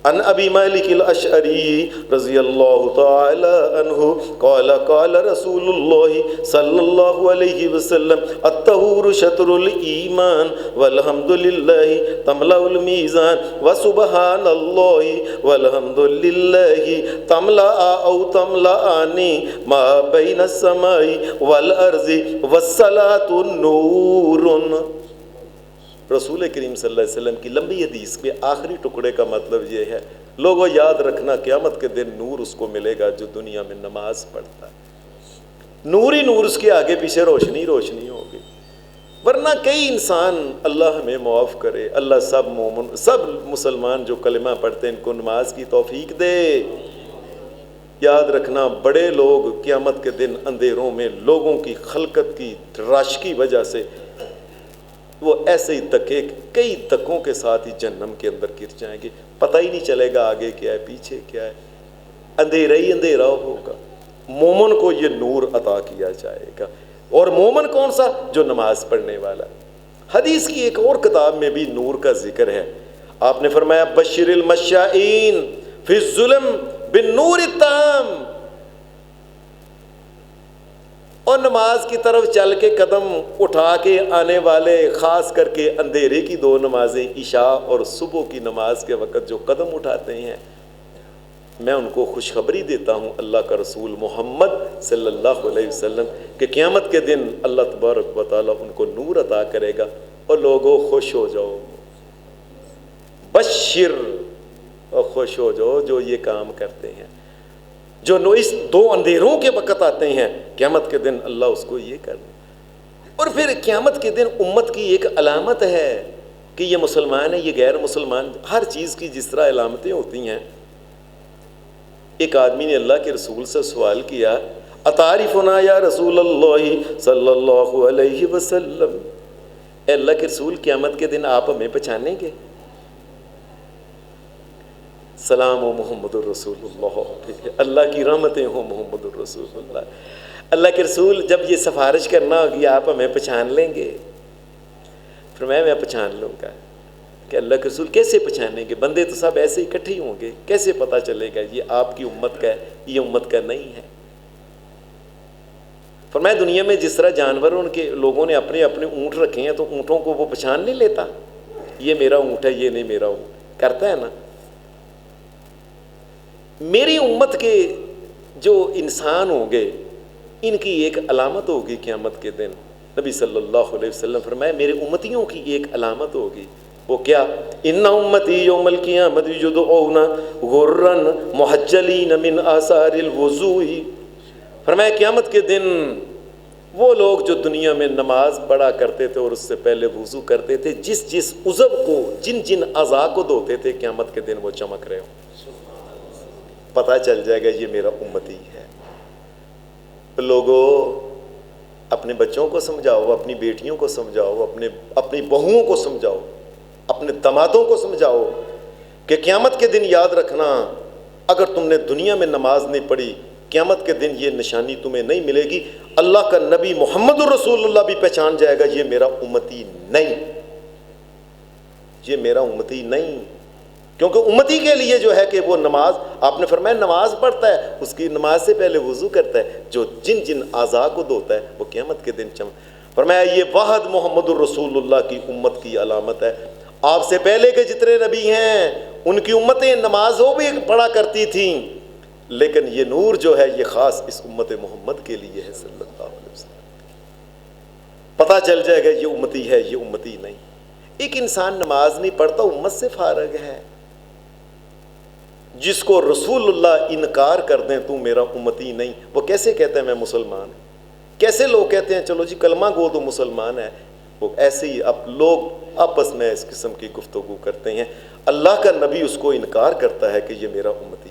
عن ابی مالک الاشعری رضی اللہ تعالی عنہ قال قال رسول اللہ صلی اللہ علیہ وسلم الطہور شطر الایمان والحمد للہ تملأ المیزان وسبحان اللہ والحمد للہ تملأ او تملأان ما بین السماء والارض والصلاة نور۔ رسول کریم صلی اللہ علیہ وسلم کی لمبی حدیث کے آخری ٹکڑے کا مطلب یہ ہے، لوگوں یاد رکھنا قیامت کے دن نور اس کو ملے گا جو دنیا میں نماز پڑھتا ہے، نور ہی نور، اس کے آگے پیچھے روشنی ہوگی۔ ورنہ کئی انسان، اللہ ہمیں معاف کرے، اللہ سب مومن، سب مسلمان جو کلمہ پڑھتے ہیں ان کو نماز کی توفیق دے۔ یاد رکھنا بڑے لوگ قیامت کے دن اندھیروں میں لوگوں کی خلقت کی رش کی وجہ سے وہ ایسے ہی دکے، کئی دکوں کے ساتھ ہی جہنم کے اندر گر جائیں گے، پتہ ہی نہیں چلے گا آگے کیا ہے پیچھے کیا ہے، اندھیرا ہی اندھیرا ہوگا۔ مومن کو یہ نور عطا کیا جائے گا، اور مومن کون سا؟ جو نماز پڑھنے والا۔ حدیث کی ایک اور کتاب میں بھی نور کا ذکر ہے. آپ نے فرمایا بشر المشائین فی الظلم بالنور التام. اور نماز کی طرف چل کے قدم اٹھا کے آنے والے، خاص کر کے اندھیرے کی 2 نمازیں عشاء اور صبح کی نماز کے وقت جو قدم اٹھاتے ہیں، میں ان کو خوشخبری دیتا ہوں اللہ کا رسول محمد صلی اللہ علیہ وسلم کہ قیامت کے دن اللہ تبارک و تعالیٰ ان کو نور عطا کرے گا. اور لوگوں خوش ہو جاؤ، بشر، اور خوش ہو جاؤ جو یہ کام کرتے ہیں، جو اس 2 اندھیروں کے وقت آتے ہیں، قیامت کے دن اللہ اس کو یہ کر دے. اور پھر قیامت کے دن امت کی ایک علامت ہے کہ یہ مسلمان ہے، یہ غیر مسلمان. ہر چیز کی جس طرح علامتیں ہوتی ہیں. ایک آدمی نے اللہ کے رسول سے سوال کیا اتعرفنا یا رسول اللہ صلی اللہ علیہ وسلم، اے اللہ کے رسول قیامت کے دن آپ ہمیں پہچانیں گے؟ سلام و محمد الرسول اللہ، اللہ کی رحمتیں ہوں محمد الرسول اللہ. اللہ کے رسول جب یہ سفارش کرنا ہوگی آپ ہمیں پہچان لیں گے؟ فرمایا میں پہچان لوں گا. کہ اللہ کے رسول کیسے پہچانیں گے؟ بندے تو سب ایسے اکٹھے ہی ہوں گے، کیسے پتہ چلے گا یہ آپ کی امت کا ہے، یہ امت کا نہیں ہے؟ فرمایا دنیا میں جس طرح جانوروں کے لوگوں نے اپنے اپنے اونٹ رکھے ہیں تو اونٹوں کو وہ پہچان نہیں لیتا، یہ میرا اونٹ ہے، یہ نہیں میرا اونٹ، کرتا ہے نا. میری امت کے جو انسان ہوں گے ان کی ایک علامت ہوگی قیامت کے دن. نبی صلی اللہ علیہ وسلم فرمایا میرے امتیوں کی ایک علامت ہوگی. وہ کیا؟ ان امتی یوم القیامت یدعون غرا محجلین من آثار الوضوء. فرمایا قیامت کے دن وہ لوگ جو دنیا میں نماز پڑھا کرتے تھے اور اس سے پہلے وضو کرتے تھے، جس عضو کو، جن اعضاء کو دھوتے تھے، قیامت کے دن وہ چمک رہے ہوں. پتہ چل جائے گا یہ میرا امتی ہے. لوگوں اپنے بچوں کو سمجھاؤ، اپنی بیٹیوں کو سمجھاؤ، اپنی بہوؤں کو سمجھاؤ، اپنے دمادوں کو سمجھاؤ کہ قیامت کے دن یاد رکھنا اگر تم نے دنیا میں نماز نہیں پڑھی، قیامت کے دن یہ نشانی تمہیں نہیں ملے گی. اللہ کا نبی محمد الرسول اللہ بھی پہچان جائے گا یہ میرا امتی نہیں، یہ میرا امتی نہیں. کیونکہ امتی کے لیے جو ہے کہ وہ نماز، آپ نے فرمایا نماز پڑھتا ہے، اس کی نماز سے پہلے وضو کرتا ہے، جو جن اعضاء کو دھوتا ہے وہ قیامت کے دن فرمایا یہ واحد محمد الرسول اللہ کی امت کی علامت ہے. آپ سے پہلے کے جتنے نبی ہیں ان کی امتیں نماز وہ بھی پڑھا کرتی تھیں، لیکن یہ نور جو ہے یہ خاص اس امت محمد کے لیے ہے صلی اللہ علیہ وسلم. پتہ چل جائے گا یہ امتی ہے، یہ امتی نہیں. ایک انسان نماز نہیں پڑھتا امت سے فارغ ہے. جس کو رسول اللہ انکار کر دیں تو میرا امتی نہیں، وہ کیسے کہتے ہیں میں مسلمان ہوں؟ کیسے لوگ کہتے ہیں چلو جی کلمہ گو تو مسلمان ہے؟ وہ ایسے ہی اب لوگ آپس میں اس قسم کی گفتگو کرتے ہیں. اللہ کا نبی اس کو انکار کرتا ہے کہ یہ میرا امتی.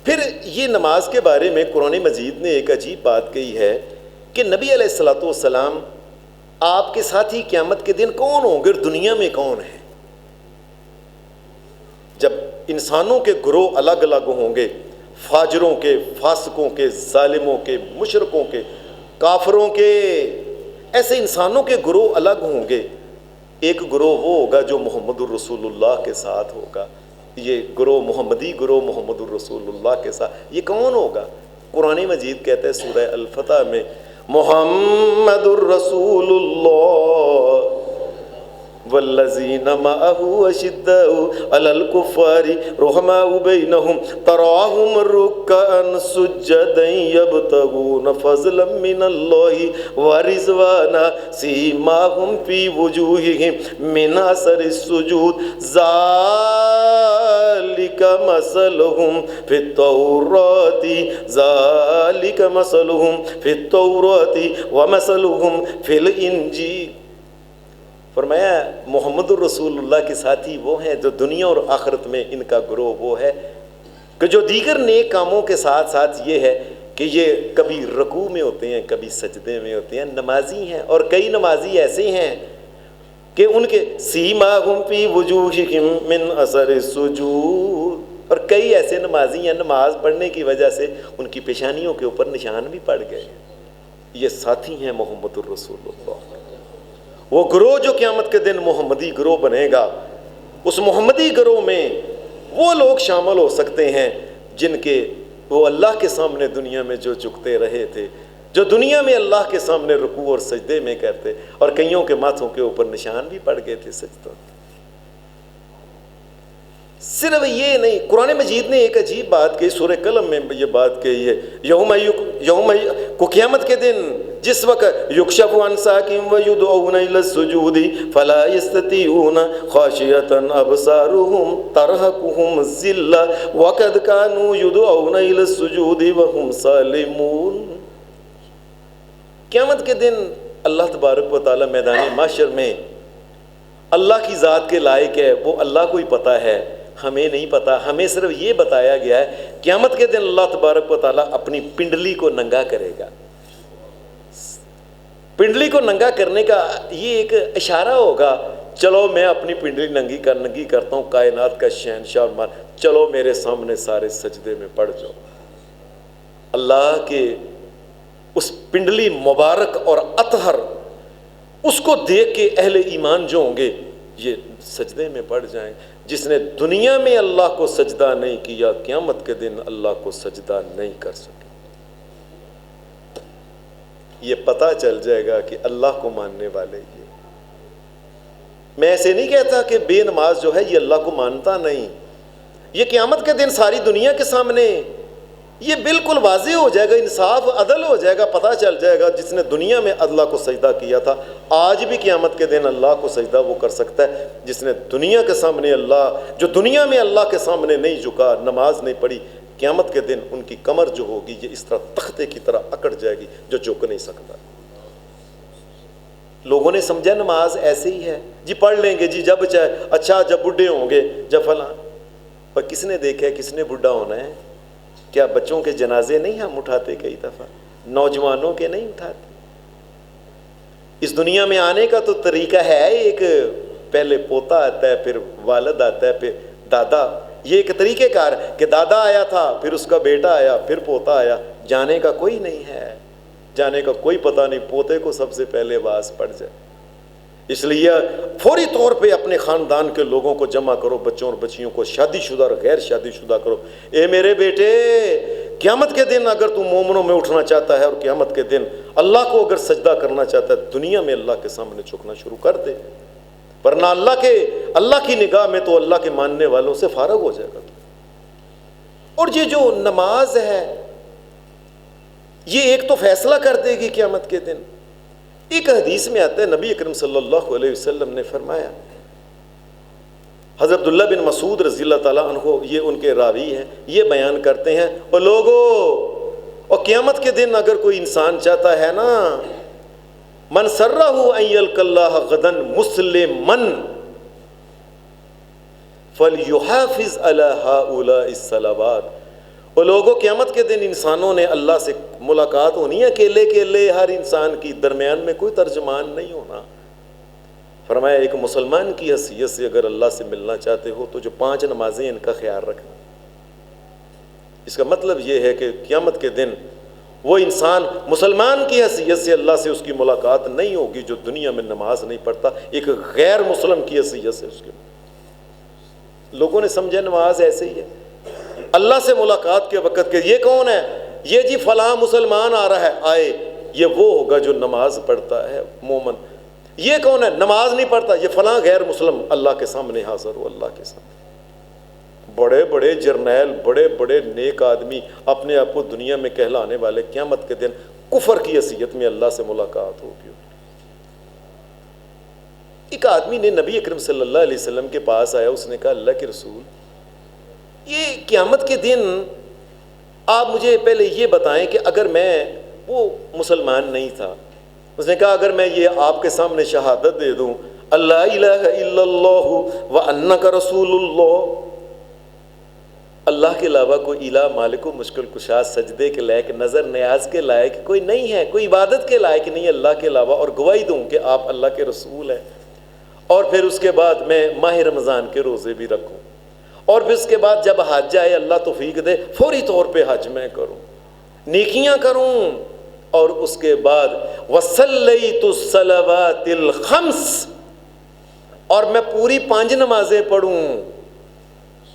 پھر یہ نماز کے بارے میں قرآن مجید نے ایک عجیب بات کہی ہے کہ نبی علیہ الصلوۃ والسلام آپ کے ساتھی قیامت کے دن کون ہوں گے اور دنیا میں کون ہیں؟ جب انسانوں کے گروہ الگ الگ ہوں گے، فاجروں کے، فاسقوں کے، ظالموں کے، مشرکوں کے، کافروں کے، ایسے انسانوں کے گروہ الگ ہوں گے. ایک گروہ وہ ہوگا جو محمد الرسول اللہ کے ساتھ ہوگا، یہ گروہ محمدی گروہ محمد الرسول اللہ کے ساتھ. یہ کون ہوگا؟ قرآن مجید کہتا ہے سورہ الفتح میں محمد الرسول اللہ والذین معہ اشداء علی الکفار رحماء بینہم تراہم رکعا سجدا یبتغون فضلا من اللہ ورضوانا سیماہم فی وجوہہم من اثر السجود ذالک مثلہم فی التوراۃ ذالک مثلہم فی التوراۃ ومثلہم فی الانجیل. فرمایا محمد الرسول اللہ کے ساتھی وہ ہیں جو دنیا اور آخرت میں ان کا گروہ وہ ہے کہ جو دیگر نیک کاموں کے ساتھ ساتھ یہ ہے کہ یہ کبھی رکوع میں ہوتے ہیں، کبھی سجدے میں ہوتے ہیں، نمازی ہیں. اور کئی نمازی ایسے ہیں کہ ان کے سیماہم فی وجوہہم من اثر السجود، اور کئی ایسے نمازی ہیں نماز پڑھنے کی وجہ سے ان کی پیشانیوں کے اوپر نشان بھی پڑ گئے. یہ ساتھی ہیں محمد الرسول اللہ. وہ گروہ جو قیامت کے دن محمدی گروہ بنے گا، اس محمدی گروہ میں وہ لوگ شامل ہو سکتے ہیں جن کے وہ اللہ کے سامنے دنیا میں جو جھکتے رہے تھے، جو دنیا میں اللہ کے سامنے رکوع اور سجدے میں کرتے، اور کئیوں کے ماتھوں کے اوپر نشان بھی پڑ گئے تھے سجدوں۔ صرف یہ نہیں، قرآن مجید نے ایک عجیب بات کہی، سورہ قلم میں یہ بات کہی ہے، یوم کو قیامت کے دن جس وقت یکشف عن ساق ویدعون الی السجود فلا یستطیعون خاشعۃ ابصارهم ترهقهم ذلہ وقد كانوا یدعون الی السجود وهم سالمون۔ قیامت کے دن اللہ تبارک و تعالی میدان محشر میں اللہ کی ذات کے لائق ہے، وہ اللہ کو ہی پتہ ہے، ہمیں نہیں پتہ۔ ہمیں صرف یہ بتایا گیا ہے قیامت کے دن اللہ تبارک و تعالیٰ اپنی پنڈلی کو ننگا کرے گا۔ پنڈلی کو ننگا کرنے کا یہ ایک اشارہ ہوگا، چلو میں اپنی پنڈلی ننگی کرتا ہوں، کائنات کا شہنشاہ اور مالک، چلو میرے سامنے سارے سجدے میں پڑ جاؤ۔ اللہ کے اس پنڈلی مبارک اور اطہر، اس کو دیکھ کے اہل ایمان جو ہوں گے یہ سجدے میں پڑ جائیں۔ جس نے دنیا میں اللہ کو سجدہ نہیں کیا، قیامت کے دن اللہ کو سجدہ نہیں کر سکے۔ یہ پتہ چل جائے گا کہ اللہ کو ماننے والے یہ۔ میں ایسے نہیں کہتا کہ بے نماز جو ہے یہ اللہ کو مانتا نہیں، یہ قیامت کے دن ساری دنیا کے سامنے یہ بالکل واضح ہو جائے گا، انصاف عدل ہو جائے گا، پتہ چل جائے گا جس نے دنیا میں اللہ کو سجدہ کیا تھا آج بھی قیامت کے دن اللہ کو سجدہ وہ کر سکتا ہے۔ جس نے دنیا کے سامنے جو دنیا میں اللہ کے سامنے نہیں جھکا، نماز نہیں پڑھی، قیامت کے دن ان کی کمر جو ہوگی یہ اس طرح تختے کی طرح اکڑ جائے گی، جو جھک نہیں سکتا۔ لوگوں نے سمجھا نماز ایسے ہی ہے، جی پڑھ لیں گے جی جب چاہے، اچھا جب بڈھے ہوں گے جب فلاں۔ اور کس نے دیکھا ہے کس نے بڈھا ہونا ہے؟ کیا بچوں کے جنازے نہیں ہم اٹھاتے کئی دفعہ؟ نوجوانوں کے نہیں اٹھاتے؟ اس دنیا میں آنے کا تو طریقہ ہے ایک، پہلے پوتا آتا ہے، پھر والد آتا ہے، پھر دادا۔ یہ ایک طریقہ کار ہے کہ دادا آیا تھا، پھر اس کا بیٹا آیا، پھر پوتا آیا۔ جانے کا کوئی نہیں ہے، جانے کا کوئی پتہ نہیں، پوتے کو سب سے پہلے آواز پڑ جائے۔ اس لیے فوری طور پہ اپنے خاندان کے لوگوں کو جمع کرو، بچوں اور بچیوں کو، شادی شدہ اور غیر شادی شدہ کرو۔ اے میرے بیٹے، قیامت کے دن اگر تو مومنوں میں اٹھنا چاہتا ہے اور قیامت کے دن اللہ کو اگر سجدہ کرنا چاہتا ہے، دنیا میں اللہ کے سامنے جھکنا شروع کر دے، ورنہ اللہ کی نگاہ میں تو اللہ کے ماننے والوں سے فارغ ہو جائے گا۔ اور یہ جو نماز ہے یہ ایک تو فیصلہ کر دے گی قیامت کے دن۔ ایک حدیث میں آتا ہے، نبی اکرم صلی اللہ علیہ وسلم نے فرمایا، حضرت عبداللہ بن مسعود رضی اللہ تعالیٰ عنہ یہ ان کے راوی ہیں، یہ بیان کرتے ہیں، اور لوگوں، اور قیامت کے دن اگر کوئی انسان چاہتا ہے نا، من سرہ ان یلقی اللہ غدا مسلما فلیحافظ علی ہؤلاء الصلوات۔ اور لوگوں، قیامت کے دن انسانوں نے اللہ سے ملاقات ہونی ہے، اکیلے ہر انسان کی، درمیان میں کوئی ترجمان نہیں ہونا۔ فرمایا ایک مسلمان کی حیثیت سے اگر اللہ سے ملنا چاہتے ہو تو جو 5 نمازیں ان کا خیال رکھنا۔ اس کا مطلب یہ ہے کہ قیامت کے دن وہ انسان مسلمان کی حیثیت سے اللہ سے اس کی ملاقات نہیں ہوگی جو دنیا میں نماز نہیں پڑھتا، ایک غیر مسلم کی حیثیت سے اس کے۔ لوگوں نے سمجھا نماز ایسے ہی ہے۔ اللہ سے ملاقات کے وقت کہ یہ کون ہے؟ یہ جی فلاں مسلمان آ رہا ہے، آئے، یہ وہ ہوگا جو نماز پڑھتا ہے، مومن۔ یہ کون ہے؟ نماز نہیں پڑھتا، یہ فلاں غیر مسلم، اللہ کے سامنے حاضر ہو، اللہ کے سامنے۔ بڑے بڑے جرنیل، بڑے بڑے نیک آدمی، اپنے آپ کو دنیا میں کہلانے والے، قیامت کے دن کفر کی حیثیت میں اللہ سے ملاقات ہوگی۔ ایک آدمی نے نبی اکرم صلی اللہ علیہ وسلم کے پاس آیا، اس نے کہا اللہ کے رسول، یہ قیامت کے دن آپ مجھے پہلے یہ بتائیں کہ اگر میں، وہ مسلمان نہیں تھا، اس نے کہا اگر میں یہ آپ کے سامنے شہادت دے دوں اللہ الہ الا اللہ وانک رسول اللہ، اللہ کے علاوہ کوئی الہ مالک و مشکل کشا سجدے کے لائق، نظر نیاز کے لائق کوئی نہیں ہے، کوئی عبادت کے لائق نہیں ہے اللہ کے علاوہ، اور گواہی دوں کہ آپ اللہ کے رسول ہیں، اور پھر اس کے بعد میں ماہ رمضان کے روزے بھی رکھوں، اور پھر اس کے بعد جب حج آئے اللہ توفیق دے فوری طور پہ حج میں کروں، نیکیاں کروں، اور اس کے بعد وَصَلَّيْتُ الصَّلَوَاتِ الْخَمْسِ، اور میں پوری 5 نمازیں پڑھوں۔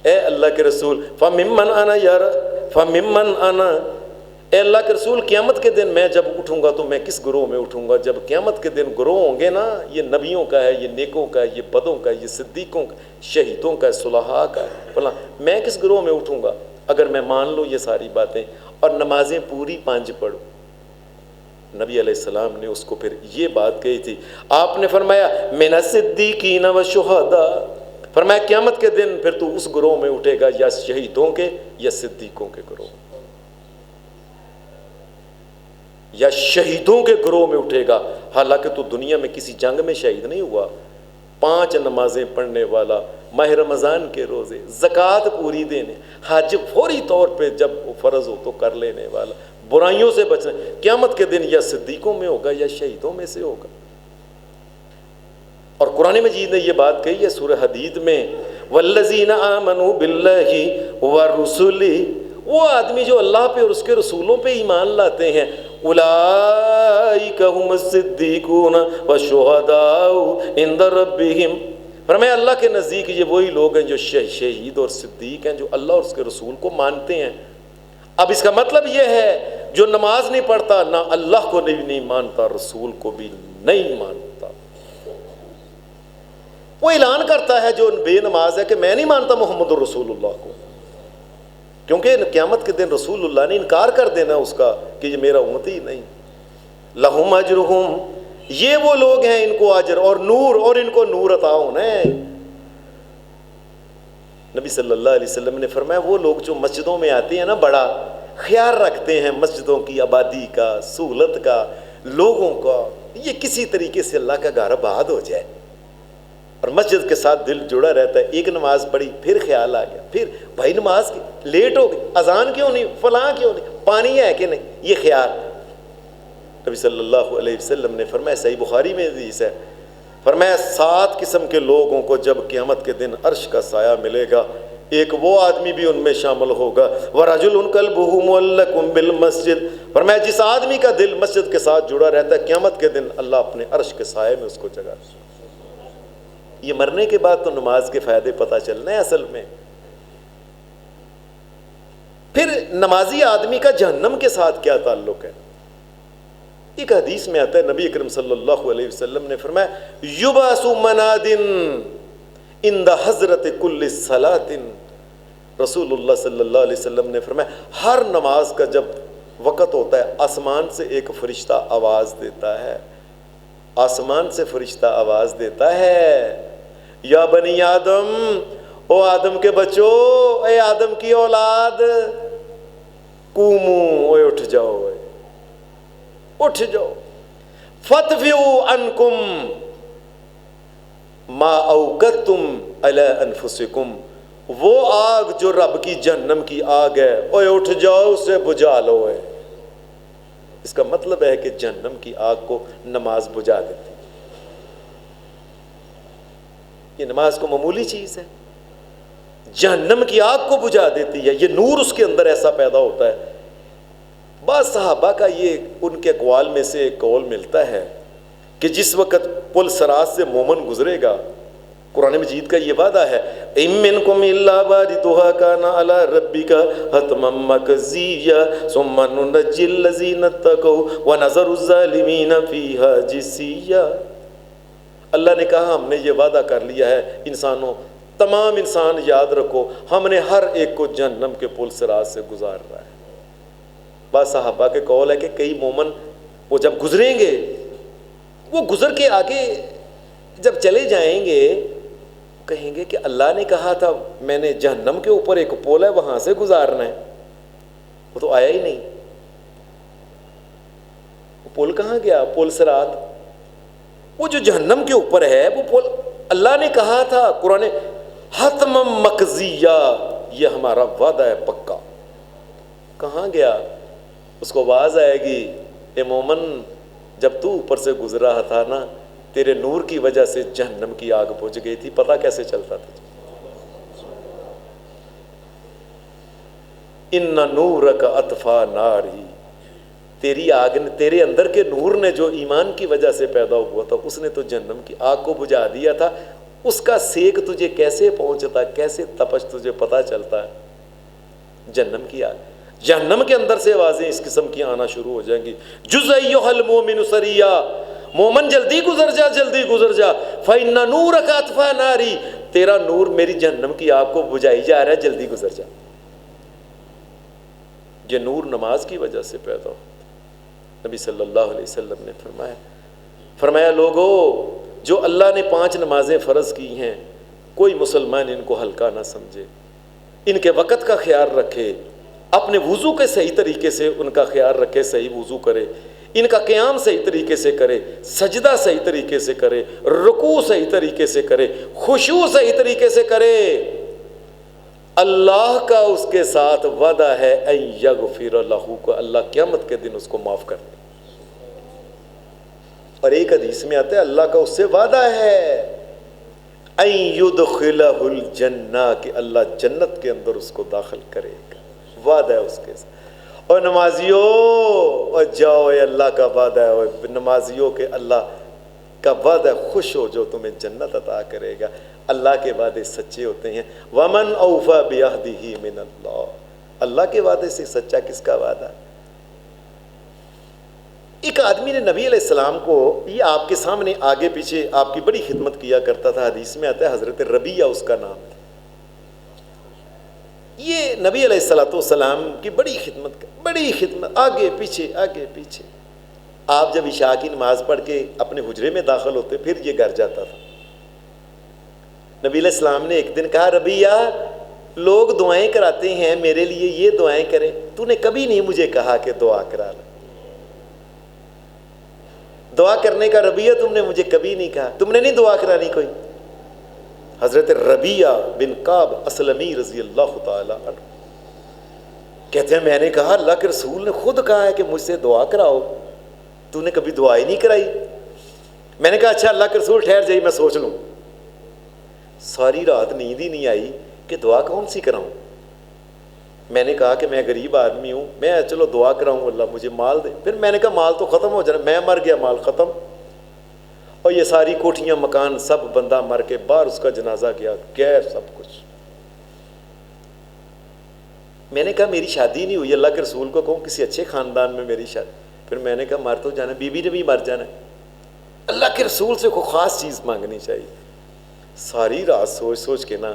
اے اللہ کے رسول فَمِمَّنْ أَنَا، اے اللہ کے رسول قیامت کے دن میں جب اٹھوں گا تو میں کس گروہ میں اٹھوں گا؟ جب قیامت کے دن گروہ ہوں گے نا، یہ نبیوں کا ہے، یہ نیکوں کا ہے، یہ بدوں کا ہے، یہ صدیقوں کا، شہیدوں کا ہے، صلحاء کا ہے، فلاں، میں کس گروہ میں اٹھوں گا اگر میں مان لوں یہ ساری باتیں اور نمازیں پوری 5 پڑھوں؟ نبی علیہ السلام نے اس کو پھر یہ بات کہی تھی، آپ نے فرمایا من الصدیقین والشہداء، فرمایا قیامت کے دن پھر تو اس گروہ میں اٹھے گا یا شہیدوں کے یا صدیقوں کے گروہ، یا شہیدوں کے گروہ میں اٹھے گا۔ حالانکہ تو دنیا میں کسی جنگ میں شہید نہیں ہوا، 5 نمازیں پڑھنے والا، ماہ رمضان کے روزے، زکوٰۃ پوری دینے، حج فوری طور پہ جب فرض ہو تو کر لینے والا، برائیوں سے بچنا، قیامت کے دن یا صدیقوں میں ہوگا یا شہیدوں میں سے ہوگا۔ اور قرآن مجید نے یہ بات کہی ہے سورہ حدید میں، والذین آمنوا باللہ ورسلہ، وہ آدمی جو اللہ پہ اور اس کے رسولوں پہ ایمان لاتے ہیں، اولئک هم الصدیقون والشہداء عند ربہم، فرمایا اللہ کے نزدیک یہ وہی لوگ ہیں جو شہید اور صدیق ہیں، جو اللہ اور اس کے رسول کو مانتے ہیں۔ اب اس کا مطلب یہ ہے جو نماز نہیں پڑھتا نہ اللہ کو نہیں مانتا، رسول کو بھی نہیں مانتا، وہ اعلان کرتا ہے جو بے نماز ہے کہ میں نہیں مانتا محمد رسول اللہ کو، کیونکہ قیامت کے دن رسول اللہ نے انکار کر دینا اس کا کہ یہ میرا امتی نہیں۔ لہم اجرہم، یہ وہ لوگ ہیں ان کو اجر اور نور، اور ان کو نور عطا ہونا ہے۔ نبی صلی اللہ علیہ وسلم نے فرمایا وہ لوگ جو مسجدوں میں آتے ہیں نا، بڑا خیال رکھتے ہیں مسجدوں کی آبادی کا، سہولت کا، لوگوں کا، یہ کسی طریقے سے اللہ کا گھر آباد ہو جائے، اور مسجد کے ساتھ دل جڑا رہتا ہے۔ ایک نماز پڑھی پھر خیال آ گیا، پھر بھائی نماز کی لیٹ ہو گئی، اذان کیوں نہیں، فلاں کیوں نہیں، پانی ہے کہ نہیں، یہ خیال۔ نبی صلی اللہ علیہ وسلم نے فرمایا، صحیح بخاری میں حدیث ہے، فرمایا 7 قسم کے لوگوں کو جب قیامت کے دن عرش کا سایہ ملے گا، ایک وہ آدمی بھی ان میں شامل ہوگا، وَرَجُلٌ قَلْبُهُ مُعَلَّقٌ بِالْمَسْجِدِ، فرمایا جس آدمی کا دل مسجد کے ساتھ جڑا رہتا ہے قیامت کے دن اللہ اپنے عرش کے سائے میں اس کو جگہ۔ یہ مرنے کے بعد تو نماز کے فائدے پتہ چلنا ہے اصل میں۔ پھر نمازی آدمی کا جہنم کے ساتھ کیا تعلق ہے؟ ایک حدیث میں آتا ہے، نبی اکرم صلی اللہ علیہ وسلم نے فرمایا یبعث مناد عند حضرت کل صلاۃ، رسول اللہ صلی اللہ علیہ وسلم نے فرمایا ہر نماز کا جب وقت ہوتا ہے آسمان سے ایک فرشتہ آواز دیتا ہے، آسمان سے فرشتہ آواز دیتا ہے، یا بنی آدم، او آدم کے بچو، اے آدم کی اولاد، قوموا، اے اٹھ جاؤ، اٹھ جاؤ، فَاطْفِئُوا عَنْكُمْ مَا أَوْقَدْتُمْ عَلَىٰ أَنفُسِكُمْ، وہ آگ جو رب کی جہنم کی آگ ہے، اوے اٹھ جاؤ اسے بجھا لو۔ ہے اس کا مطلب ہے کہ جہنم کی آگ کو نماز بجھا دیتی۔ یہ نماز کو معمولی چیز ہے، جہنم کی آگ کو بجھا دیتی ہے، یہ نور اس کے اندر ایسا پیدا ہوتا ہے۔ بعض صحابہ کا یہ ان کے اقوال میں سے ایک قول ملتا ہے کہ جس وقت پل صراط سے مومن گزرے گا، قرآن مجید کا یہ وعدہ ہے اِن مِّنکُمْ إِلَّا وَارِدُهَا كَانَ عَلَىٰ رَبِّكَ حَتْمًا مَّقْضِيًّا ثُمَّ نُنَجِّي الَّذِينَ اتَّقَوْا وَنَذَرُ الظَّالِمِينَ فِيهَا جِثِيًّا، اللہ نے کہا ہم نے یہ وعدہ کر لیا ہے، انسانوں، تمام انسان یاد رکھو، ہم نے ہر ایک کو جہنم کے پل صراط سے گزار رہا ہے۔ بعض صحابہ کے قول ہے کہ کئی مومن وہ جب گزریں گے، وہ گزر کے آگے جب چلے جائیں گے کہیں گے کہ اللہ نے کہا تھا میں نے جہنم کے اوپر ایک پل ہے وہاں سے گزارنا ہے، وہ تو آیا ہی نہیں، وہ پل کہاں گیا؟ پل صراط، وہ جو جہنم کے اوپر ہے وہ پل اللہ نے کہا تھا، قرآن حتما مقضیہ، یہ ہمارا وعدہ ہے پکا، کہاں گیا؟ اس کو آواز آئے گی اے مومن جب تو اوپر سے گزرا تھا نا، تیرے نور کی وجہ سے جہنم کی آگ بجھ گئی تھی، پتہ کیسے چلتا تھا؟ ان نورک اطفا ناری، تیری آگ نے، تیرے اندر کے نور نے جو ایمان کی وجہ سے پیدا ہوا تھا، اس نے تو جہنم کی آگ کو بجھا دیا تھا. اس کا سیک تجھے کیسے پہنچتا ہے، کیسے تپش تجھے پتہ چلتا ہے؟ جہنم کی آگ. جہنم کے اندر سے آوازیں اس قسم کی آنا شروع ہو جائیں گی. جز ایھا المؤمن سریا، مومن جلدی گزر جا، جلدی گزر جا. فإن نورک اطفأ ناری، تیرا نور میری جہنم کی آگ کو بجھائی جا رہا ہے، جلدی گزر جا. یہ نور نماز کی وجہ سے پیدا ہو. نبی صلی اللہ علیہ وسلم نے فرمایا لوگو، جو اللہ نے 5 نمازیں فرض کی ہیں، کوئی مسلمان ان کو ہلکا نہ سمجھے، ان کے وقت کا خیال رکھے، اپنے وضو کے صحیح طریقے سے ان کا خیال رکھے، صحیح وضو کرے، ان کا قیام صحیح طریقے سے کرے، سجدہ صحیح طریقے سے کرے، رکوع صحیح طریقے سے کرے، خشوع صحیح طریقے سے کرے. اللہ کا اس کے ساتھ وعدہ ہے ان یغفر لہ، کو اللہ قیامت کے دن اس کو معاف کر دے. اور ایک حدیث میں آتا ہے اللہ کا اس سے وعدہ ہے ان یدخلہ الجنہ، کہ اللہ جنت کے اندر اس کو داخل کرے گا. وعدہ ہے اس کے ساتھ. اور نمازیوں، اور جاؤ، اے اللہ کا وعدہ ہے، اور نمازیوں کے اللہ کا وعدہ ہے، خوش ہو جو تمہیں جنت عطا کرے گا. اللہ کے وعدے سچے ہوتے ہیں. ومن اوفی بعہدہ من اللہ، اللہ کے وعدے سے سچا کس کا وعدہ ہے؟ ایک آدمی نے نبی علیہ السلام کو، یہ آپ کے سامنے آگے پیچھے آپ کی بڑی خدمت کیا کرتا تھا، حدیث میں آتا ہے حضرت ربیہ اس کا نام تھا. یہ نبی علیہ السلام کی بڑی خدمت، آگے پیچھے. آپ جب عشاء کی نماز پڑھ کے اپنے حجرے میں داخل ہوتے، پھر یہ گھر جاتا تھا. نبی علیہ السلام نے ایک دن کہا ربیہ، لوگ دعائیں کراتے ہیں میرے لیے، یہ دعائیں کریں، تو نے کبھی نہیں مجھے کہا کہ دعا کرا لے. دعا کرنے کا ربیہ تم نے مجھے کبھی نہیں کہا، تم نے نہیں دعا کرانی کوئی. حضرت ربیہ بن کعب اسلمی رضی اللہ تعالی عنہ کہتے ہیں میں نے کہا اللہ کے رسول نے خود کہا ہے کہ مجھ سے دعا کراؤ، تو نے کبھی دعا ہی نہیں کرائی. میں نے کہا اچھا اللہ کے رسول ٹھہر جائیے، میں سوچ لوں. ساری رات نیند ہی نہیں آئی کہ دعا کون سی کراؤں. میں نے کہا کہ میں غریب آدمی ہوں، میں چلو دعا کراؤں اللہ مجھے مال دے. پھر میں نے کہا مال تو ختم ہو جانا، میں مر گیا مال ختم، اور یہ ساری کوٹھیاں مکان سب بندہ مر کے باہر اس کا جنازہ کیا گیا سب کچھ. میں نے کہا میری شادی نہیں ہوئی، اللہ کے رسول کو کہوں کسی اچھے خاندان میں میری شادی. پھر میں نے کہا مر تو جانا، بیوی نے بھی مر جانا، اللہ کے رسول سے کوئی خاص چیز مانگنی چاہیے. ساری رات سوچ کے نا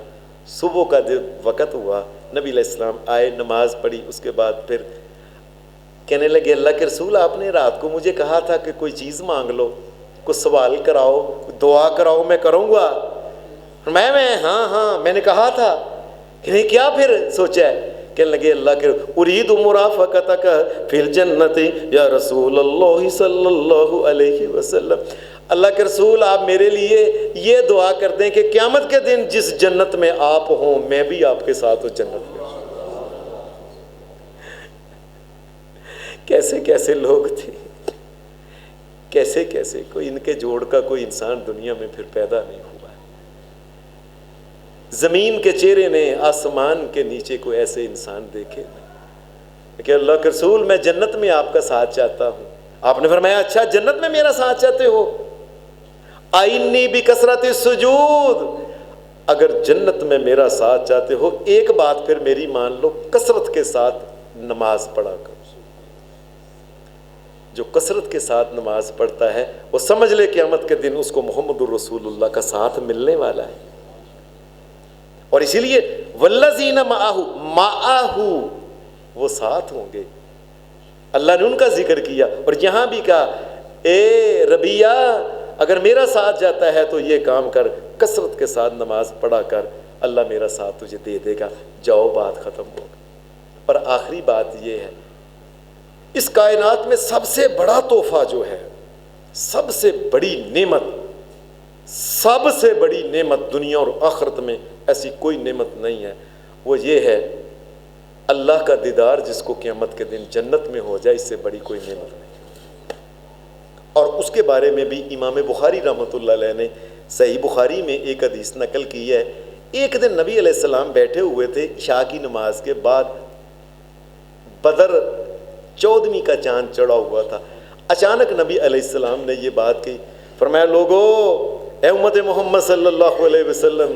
صبح کا جب وقت ہوا، نبی علیہ السلام آئے، نماز پڑھی، اس کے بعد پھر کہنے لگے اللہ کے رسول آپ نے رات کو مجھے کہا تھا کہ کوئی چیز مانگ لو، کوئی سوال کراؤ، دعا کراؤ، میں کروں گا. میں ہاں میں نے کہا تھا کہ نہیں کیا پھر سوچا ہے؟ کہنے لگے اللہ کے ارید مرافقتک فی الجنت یا رسول اللہ صلی اللہ علیہ وسلم. اللہ کے رسول آپ میرے لیے یہ دعا کر دیں کہ قیامت کے دن جس جنت میں آپ ہوں میں بھی آپ کے ساتھ اس جنت میں. کیسے لوگ تھے، کیسے کوئی ان کے جوڑ کا کوئی انسان دنیا میں پھر پیدا نہیں ہوا. زمین کے چہرے نے آسمان کے نیچے کوئی ایسے انسان دیکھے نہیں کہ اللہ کے رسول میں جنت میں آپ کا ساتھ چاہتا ہوں. آپ نے فرمایا اچھا جنت میں میرا ساتھ چاہتے ہو، آئینی بکثرت السجود، اگر جنت میں میرا ساتھ چاہتے ہو ایک بات پھر میری مان لو، کثرت کے ساتھ نماز پڑھا کرو. جو کثرت کے ساتھ نماز پڑھتا ہے وہ سمجھ لے قیامت کے دن اس کو محمد الرسول اللہ کا ساتھ ملنے والا ہے. اور اسی لیے والذین معہ وہ ساتھ ہوں گے. اللہ نے ان کا ذکر کیا اور یہاں بھی کہا اے ربیہ اگر میرا ساتھ جاتا ہے تو یہ کام کر، کثرت کے ساتھ نماز پڑھا کر، اللہ میرا ساتھ تجھے دے دے گا. جاؤ بات ختم ہو گئی. اور آخری بات یہ ہے، اس کائنات میں سب سے بڑا تحفہ جو ہے، سب سے بڑی نعمت دنیا اور آخرت میں ایسی کوئی نعمت نہیں ہے، وہ یہ ہے اللہ کا دیدار جس کو قیامت کے دن جنت میں ہو جائے، اس سے بڑی کوئی نعمت نہیں. اور اس کے بارے میں بھی امام بخاری رحمۃ اللہ علیہ نے صحیح بخاری میں ایک حدیث نقل کی ہے. ایک دن نبی علیہ السلام بیٹھے ہوئے تھے عشاء کی نماز کے بعد، بدر 14ویں کا چاند چڑھا ہوا تھا. اچانک نبی علیہ السلام نے یہ بات کہی, فرمایا لوگو اے امت محمد صلی اللہ علیہ وسلم,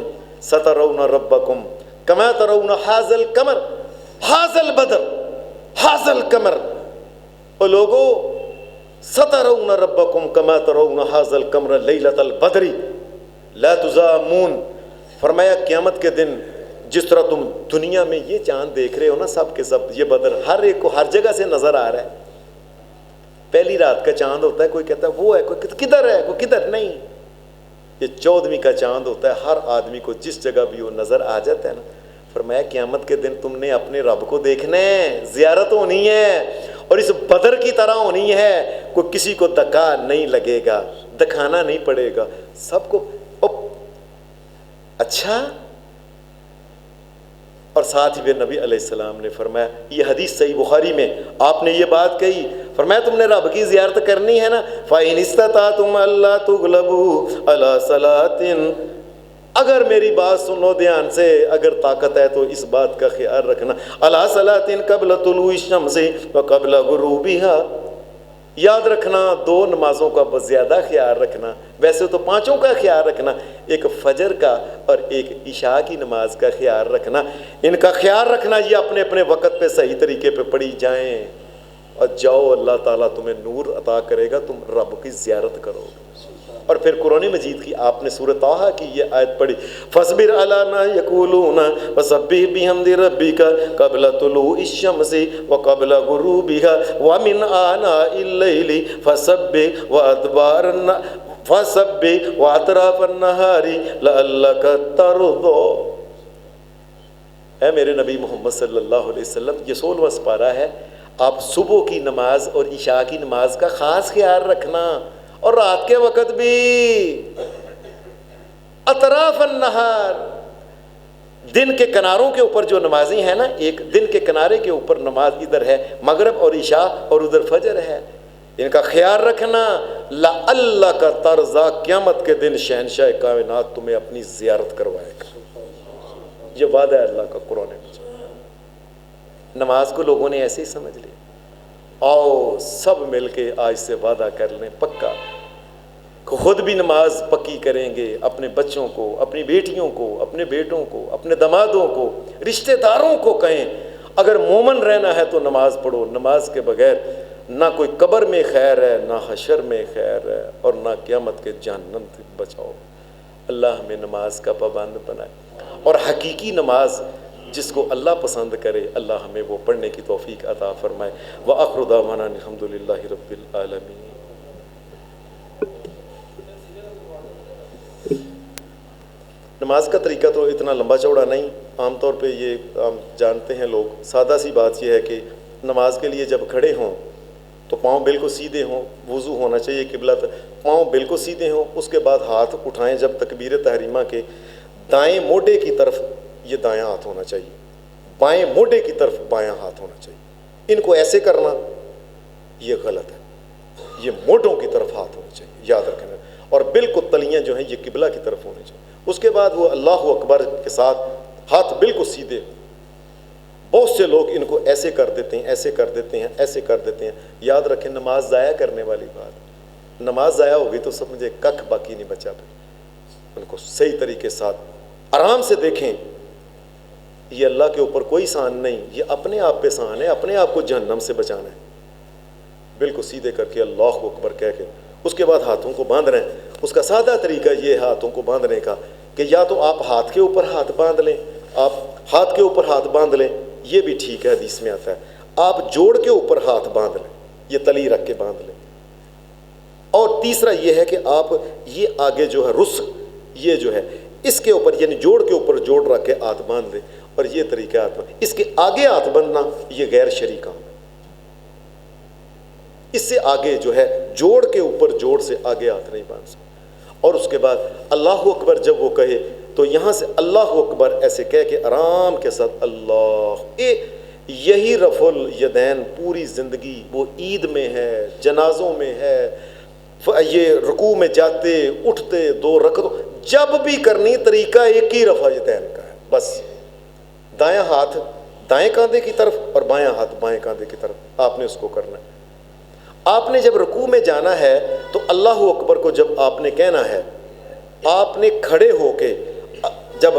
سترون ربکم کما ترون ھذا القمر ھذا البدر ھذا القمر. او لوگو سترون ربکم کما ترون ھذا القمر لیلۃ البدر لا تضامون. فرمایا قیامت کے دن جس طرح تم دنیا میں یہ چاند دیکھ رہے ہو نا, سب کے سب یہ بدر ہر ایک کو ہر جگہ سے نظر آ رہا ہے. پہلی رات کا چاند ہوتا ہے, کوئی کہتا ہے وہ ہے, کوئی کدھر ہے, کوئی کدھر نہیں. یہ 14ویں کا چاند ہوتا ہے, ہر آدمی کو جس جگہ بھی وہ نظر آ جاتا ہے نا. فرمایا قیامت کے دن تم نے اپنے رب کو دیکھنا ہے, زیارت ہونی ہے, اور اس بدر کی طرح ہونی ہے. کوئی کسی کو دھکا نہیں لگے گا, دکھانا نہیں پڑے گا, سب کو اچھا. اور ساتھ ہی نبی علیہ السلام نے فرمایا, یہ حدیث صحیح بخاری میں آپ نے یہ بات کہی, فرمایا تم نے رب کی زیارت کرنی ہے نا, فَإِنِ اسْتَطَعْتُمْ أَلَّا تُغْلَبُوا عَلَىٰ صَلَاةٍ, اگر میری بات سنو دھیان سے, اگر طاقت ہے تو اس بات کا خیال رکھنا, عَلَىٰ صَلَاةٍ قَبْلَ طُلُوعِ الشَّمْسِ وَقَبْلَ غُرُوبِهَا. یاد رکھنا 2 نمازوں کا زیادہ خیال رکھنا, ویسے تو 5 کا خیال رکھنا, ایک فجر کا اور ایک عشاء کی نماز کا خیال رکھنا. ان کا خیال رکھنا, یہ اپنے اپنے وقت پہ صحیح طریقے پہ پڑھی جائیں, اور جاؤ اللہ تعالیٰ تمہیں نور عطا کرے گا, تم رب کی زیارت کرو گے. اور پھر قرآن مجید کی آپ نے سورۃ طٰہٰ کی یہ آیت پڑھی, فَاصْبِرْ عَلَىٰ مَا يَقُولُونَ وَسَبِّحْ بِحَمْدِ رَبِّكَ قَبْلَ طُلُوعِ الشَّمْسِ وَقَبْلَ غُرُوبِهَا وَمِنْ آنَاءِ اللَّيْلِ فَسَبِّحْ وَأَطْرَافَ النَّهَارِ لَعَلَّكَ تَرْضَىٰ. اے میرے نبی محمد صلی اللہ علیہ وسلم, یہ 16واں سپارہ ہے, آپ صبح کی نماز اور عشاء کی نماز کا خاص خیال رکھنا, اور رات کے وقت بھی اطراف النہار, دن کے کناروں کے اوپر جو نمازی ہیں نا, ایک دن کے کنارے کے اوپر نماز ادھر ہے مغرب اور عشاء, اور ادھر فجر ہے, ان کا خیال رکھنا. لَعَلَّكَ تَرْضَىٰ, قیامت کے دن شہنشاہ کائنات تمہیں اپنی زیارت کروائے گا. یہ وعدہ ہے اللہ کا قرآن میں. نماز کو لوگوں نے ایسے ہی سمجھ لیا. آؤ سب مل کے آج سے وعدہ کر لیں پکا, خود بھی نماز پکی کریں گے, اپنے بچوں کو, اپنی بیٹیوں کو, اپنے بیٹوں کو, اپنے دمادوں کو, رشتہ داروں کو کہیں اگر مومن رہنا ہے تو نماز پڑھو. نماز کے بغیر نہ کوئی قبر میں خیر ہے, نہ حشر میں خیر ہے, اور نہ قیامت کے جہنم سے بچاؤ. اللہ ہمیں نماز کا پابند بنائے, اور حقیقی نماز جس کو اللہ پسند کرے, اللہ ہمیں وہ پڑھنے کی توفیق عطا فرمائے. وآخر دعوانا الحمد للہ رب العالمین. نماز کا طریقہ تو اتنا لمبا چوڑا نہیں, عام طور پہ یہ ہم جانتے ہیں لوگ. سادہ سی بات یہ ہے کہ نماز کے لیے جب کھڑے ہوں تو پاؤں بالکل سیدھے ہوں, وضو ہونا چاہیے قبلہ, پاؤں بالکل سیدھے ہوں. اس کے بعد ہاتھ اٹھائیں جب تکبیر تحریمہ کے, دائیں موڈے کی طرف یہ دایاں ہاتھ ہونا چاہیے, بائیں موڈے کی طرف بایاں ہاتھ ہونا چاہیے. ان کو ایسے کرنا یہ غلط ہے, یہ موڈوں کی طرف ہاتھ ہونا چاہیے, یاد رکھنا. اور بالکل تلیاں جو ہیں یہ قبلہ کی طرف ہونی چاہیے. اس کے بعد وہ اللہ اکبر کے ساتھ ہاتھ بالکل سیدھے. بہت سے لوگ ان کو ایسے کر دیتے ہیں, ایسے کر دیتے ہیں, ایسے کر دیتے ہیں. یاد رکھیں نماز ضائع کرنے والی بات. نماز ضائع ہوگی تو سمجھے ککھ باقی نہیں بچا. ان کو صحیح طریقے ساتھ آرام سے دیکھیں. یہ اللہ کے اوپر کوئی سان نہیں, یہ اپنے آپ پہ سان ہے, اپنے آپ کو جہنم سے بچانا ہے. بالکل سیدھے کر کے اللہ اکبر کہہ کے اس کے بعد ہاتھوں کو باندھ رہے ہیں. اس کا سادہ طریقہ یہ ہے ہاتھوں کو باندھنے کا کہ یا تو آپ ہاتھ کے اوپر ہاتھ باندھ لیں, آپ ہاتھ کے اوپر ہاتھ باندھ لیں, یہ بھی ٹھیک ہے, حدیث میں آتا ہے. آپ جوڑ کے اوپر ہاتھ باندھ لیں, یہ تلی رکھ کے باندھ لیں. اور تیسرا یہ ہے کہ آپ یہ آگے جو ہے رس, یہ جو ہے اس کے اوپر یعنی جوڑ کے اوپر جوڑ رکھ کے ہاتھ باندھ لیں. اور یہ طریقہ ہاتھ باندھ, اس کے آگے ہاتھ باندھنا یہ غیر شرعی کام ہے. اس سے آگے جو ہے جوڑ کے اوپر جوڑ سے آگے ہاتھ نہیں باندھ سکتے. اور اس کے بعد اللہ اکبر جب وہ کہے تو یہاں سے اللہ اکبر ایسے کہہ کے آرام کے ساتھ اللہ. یہی رفع الیدین پوری زندگی وہ عید میں ہے, جنازوں میں ہے, یہ رکوع میں جاتے اٹھتے 2 رکعتوں جب بھی کرنی طریقہ ایک ہی رفع الیدین کا ہے. بس دایاں ہاتھ دائیں کاندھے کی طرف اور بایاں ہاتھ بائیں کاندھے کی طرف آپ نے اس کو کرنا ہے۔ آپ نے جب رکوع میں جانا ہے تو اللہ اکبر کو جب آپ نے کہنا ہے، آپ نے کھڑے ہو کے جب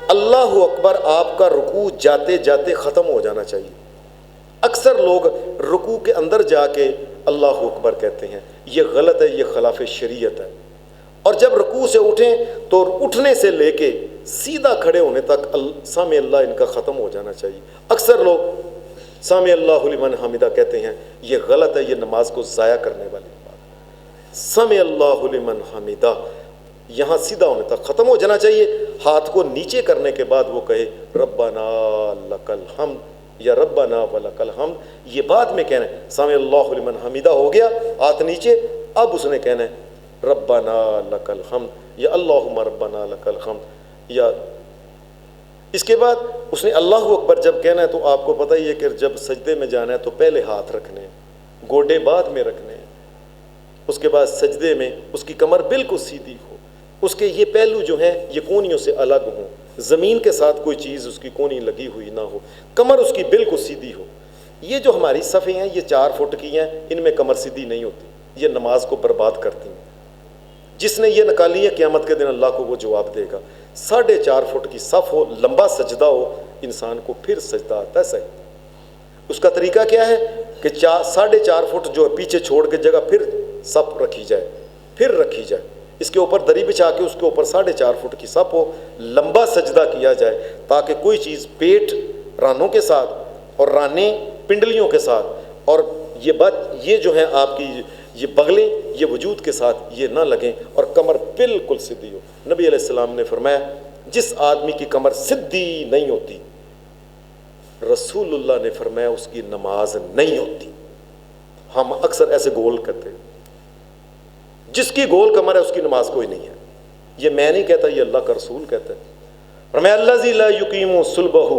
اللہ اکبر، آپ کا رکوع جاتے جاتے ختم ہو جانا چاہیے۔ اکثر لوگ رکوع کے اندر جا کے اللہ اکبر کہتے ہیں، یہ غلط ہے، یہ خلاف شریعت ہے۔ اور جب رکوع سے اٹھیں تو اٹھنے سے لے کے سیدھا کھڑے ہونے تک سامع اللہ ان کا ختم ہو جانا چاہیے۔ اکثر لوگ سامع اللہ لمن حمدہ کہتے ہیں، یہ غلط ہے، یہ نماز کو ضائع کرنے والی بات۔ سامع اللہ لمن حمدہ یہاں سیدھا ہونے تک ختم ہو جانا چاہیے۔ ہاتھ کو نیچے کرنے کے بعد وہ کہے ربنا لک الحمد یا ربنا ولک الحمد، یہ بعد میں کہنا ہے۔ سامع اللہ لمن حمدہ ہو گیا، ہاتھ نیچے، اب اس نے کہنا ہے ربنا لک الحمد یا اللہم ربنا لک الحمد، یا اس کے بعد اس نے اللہ اکبر جب کہنا ہے تو آپ کو پتہ ہی ہے کہ جب سجدے میں جانا ہے تو پہلے ہاتھ رکھنے ہیں، گوڈے بعد میں رکھنے ہیں، اس کے بعد سجدے میں اس کی کمر بالکل سیدھی ہو، اس کے یہ پہلو جو ہیں یہ کونیوں سے الگ ہوں، زمین کے ساتھ کوئی چیز اس کی کونی لگی ہوئی نہ ہو، کمر اس کی بالکل سیدھی ہو۔ یہ جو ہماری صفیں ہیں یہ 4 فٹ کی ہیں، ان میں کمر سیدھی نہیں ہوتی، یہ نماز کو برباد کرتی ہیں۔ جس نے یہ نکالی ہے قیامت کے دن اللہ کو وہ جواب دے گا۔ 4.5 فٹ کی صف ہو، لمبا سجدہ ہو، انسان کو پھر سجدہ آتا ہے صحیح۔ اس کا طریقہ کیا ہے کہ 4.5 فٹ جو پیچھے چھوڑ کے جگہ پھر صف رکھی جائے، پھر رکھی جائے، اس کے اوپر دری بچھا کے اس کے اوپر 4.5 فٹ کی صف ہو، لمبا سجدہ کیا جائے تاکہ کوئی چیز پیٹ رانوں کے ساتھ اور رانے پنڈلیوں کے ساتھ اور یہ جو ہے آپ کی یہ بغلیں یہ وجود کے ساتھ یہ نہ لگیں اور کمر بالکل سیدھی ہو۔ نبی علیہ السلام نے فرمایا جس آدمی کی کمر سیدھی نہیں ہوتی، رسول اللہ نے فرمایا اس کی نماز نہیں ہوتی۔ ہم اکثر ایسے گول کرتے ہیں، جس کی گول کمر ہے اس کی نماز کوئی نہیں ہے۔ یہ میں نہیں کہتا، یہ اللہ کا رسول کہتا ہے۔ فرمایا الذی لا یقیم صلبہ،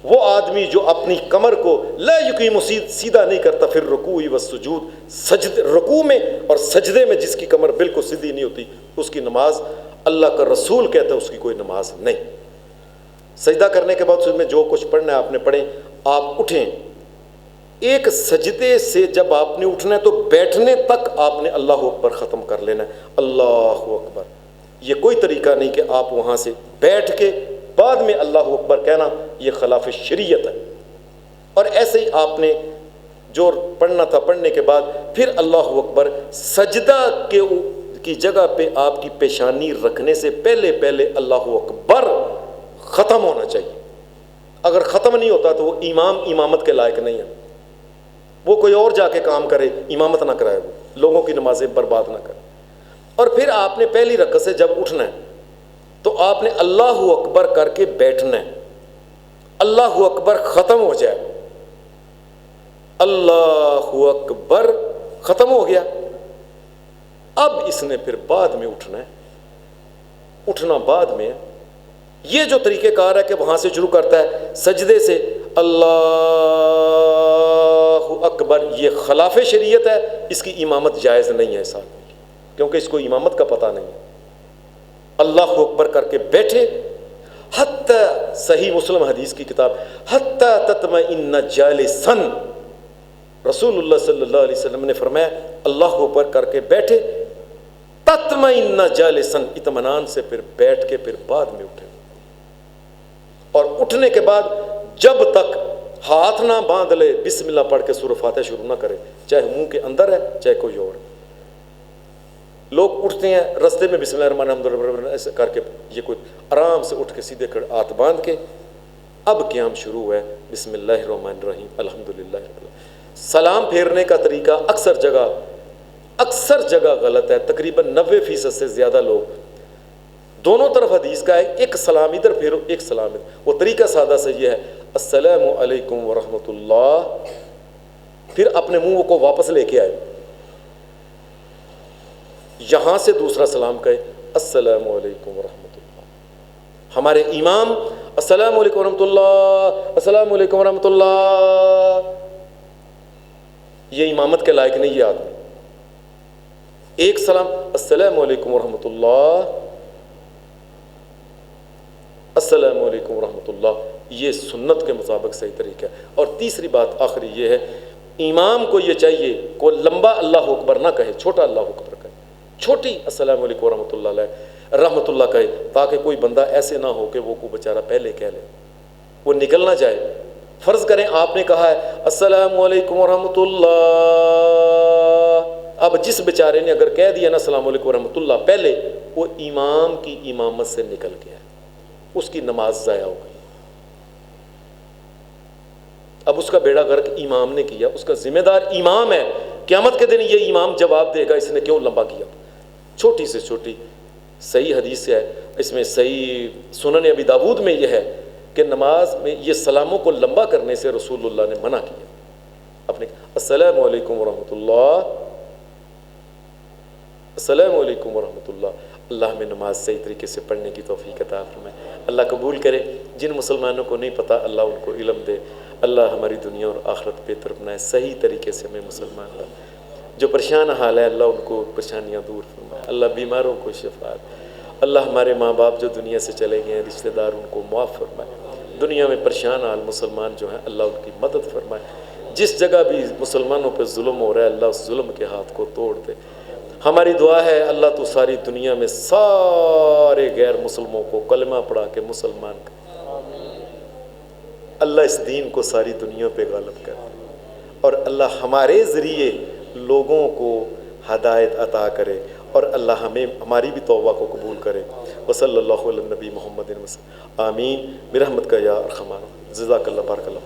وہ آدمی جو اپنی کمر کو لا یقیم سیدھا نہیں کرتا، پھر رکوع و سجود، رکوع میں اور سجدے میں جس کی کمر بالکل سیدھی نہیں ہوتی اس کی نماز، اللہ کا رسول کہتا ہے اس کی کوئی نماز نہیں۔ سجدہ کرنے کے بعد اس میں جو کچھ پڑھنا ہے آپ نے پڑھیں، آپ اٹھیں۔ ایک سجدے سے جب آپ نے اٹھنا ہے تو بیٹھنے تک آپ نے اللہ اکبر ختم کر لینا ہے، اللہ اکبر۔ یہ کوئی طریقہ نہیں کہ آپ وہاں سے بیٹھ کے بعد میں اللہ اکبر کہنا، یہ خلاف شریعت ہے۔ اور ایسے ہی آپ نے جو پڑھنا تھا پڑھنے کے بعد پھر اللہ اکبر، سجدہ کی جگہ پہ آپ کی پیشانی رکھنے سے پہلے اللہ اکبر ختم ہونا چاہیے۔ اگر ختم نہیں ہوتا تو وہ امام امامت کے لائق نہیں ہے، وہ کوئی اور جا کے کام کرے، امامت نہ کرائے، وہ لوگوں کی نمازیں برباد نہ کرے۔ اور پھر آپ نے پہلی رکعت سے جب اٹھنا ہے تو آپ نے اللہ اکبر کر کے بیٹھنا ہے، اللہ اکبر ختم ہو جائے، اللہ اکبر ختم ہو گیا، اب اس نے پھر بعد میں اٹھنا ہے، اٹھنا بعد میں ہے۔ یہ جو طریقہ کار ہے کہ وہاں سے شروع کرتا ہے سجدے سے اللہ اکبر، یہ خلاف شریعت ہے، اس کی امامت جائز نہیں ہے اس آدمی کی، کیونکہ اس کو امامت کا پتہ نہیں ہے۔ اللہ اکبر کر کے بیٹھے، حتی صحیح مسلم حدیث کی کتاب، حتی تطمئن جالسا، رسول اللہ صلی اللہ علیہ وسلم نے فرمایا اللہ اکبر کر کے بیٹھے، تطمئن جالسا، اطمینان سے پھر بیٹھ کے پھر بعد میں اٹھے، اور اٹھنے کے بعد جب تک ہاتھ نہ باندھ لے بسم اللہ پڑھ کے سورہ فاتحہ شروع نہ کرے، چاہے منہ کے اندر ہے چاہے کوئی اور۔ لوگ اٹھتے ہیں رستے میں بسم اللہ الرحمن الرحیم ایسے کر کے، یہ کوئی آرام سے اٹھ کے سیدھے کھڑے ہاتھ باندھ کے اب قیام شروع ہے، بسم اللہ الرحمن الرحیم الحمدللہ رب العالمین۔ سلام پھیرنے کا طریقہ اکثر جگہ غلط ہے، تقریباً 90% سے زیادہ لوگ دونوں طرف حدیث کا ہے، ایک سلام ادھر پھیرو ایک سلام ادھر۔ وہ طریقہ سادہ سے یہ ہے السلام علیکم ورحمۃ اللہ، پھر اپنے منہ کو واپس لے کے آئے، یہاں سے دوسرا سلام کہے السلام علیکم ورحمۃ اللہ۔ ہمارے امام السلام علیکم ورحمۃ اللہ، السلام علیکم ورحمۃ اللہ، یہ امامت کے لائق نہیں یہ آدمی۔ ایک سلام السلام علیکم ورحمۃ اللہ، السلام علیکم ورحمۃ اللہ، یہ سنت کے مطابق صحیح طریقہ ہے۔ اور تیسری بات آخری یہ ہے، امام کو یہ چاہیے کو لمبا اللہ اکبر نہ کہے، چھوٹا اللہ اکبر کہے، چھوٹی السلام علیکم ورحمۃ اللہ علیہ رحمۃ اللہ کہے، تاکہ کوئی بندہ ایسے نہ ہو کہ وہ کو بیچارہ پہلے کہہ لے، وہ نکل نہ جائے۔ فرض کریں آپ نے کہا ہے السلام علیکم ورحمۃ اللہ، اب جس بیچارے نے اگر کہہ دیا نا السلام علیکم ورحمۃ اللہ پہلے، وہ امام کی امامت سے نکل گیا، اس کی نماز ضائع ہو گئی۔ اب اس کا بیڑا غرق امام نے کیا، اس کا ذمہ دار امام ہے، قیامت کے دن یہ امام جواب دے گا اس نے کیوں لمبا کیا۔ چھوٹی سے چھوٹی صحیح حدیث ہے، اس میں صحیح سنن ابی داود میں یہ ہے کہ نماز میں یہ سلاموں کو لمبا کرنے سے رسول اللہ نے منع کیا۔ اپنے السلام علیکم ورحمۃ اللہ، السلام علیکم ورحمۃ اللہ۔ اللہ ہمیں نماز صحیح طریقے سے پڑھنے کی توفیق عطا فرمائے، اللہ قبول کرے۔ جن مسلمانوں کو نہیں پتہ اللہ ان کو علم دے، اللہ ہماری دنیا اور آخرت بہتر بنائے، صحیح طریقے سے ہمیں مسلمان بنائے۔ جو پریشان حال ہے اللہ ان کو پریشانیاں دور فرمائے، اللہ بیماروں کو شفا دے، اللہ ہمارے ماں باپ جو دنیا سے چلے گئے ہیں رشتہ دار ان کو معاف فرمائے۔ دنیا میں پریشان حال مسلمان جو ہیں اللہ ان کی مدد فرمائے۔ جس جگہ بھی مسلمانوں پہ ظلم ہو رہا ہے اللہ اس ظلم کے ہاتھ کو توڑ دے۔ ہماری دعا ہے اللہ تو ساری دنیا میں سارے غیر مسلموں کو کلمہ پڑھا کے مسلمان کر، اللہ اس دین کو ساری دنیا پہ غالب کر دے، اور اللہ ہمارے ذریعے لوگوں کو ہدایت عطا کرے، اور اللہ ہمیں ہماری بھی توبہ کو قبول کرے۔ وصلی اللہ علی نبی محمد وسلم، آمین برحمتک یا ارحم الراحمین۔ جزاک اللہ، بارک اللہ۔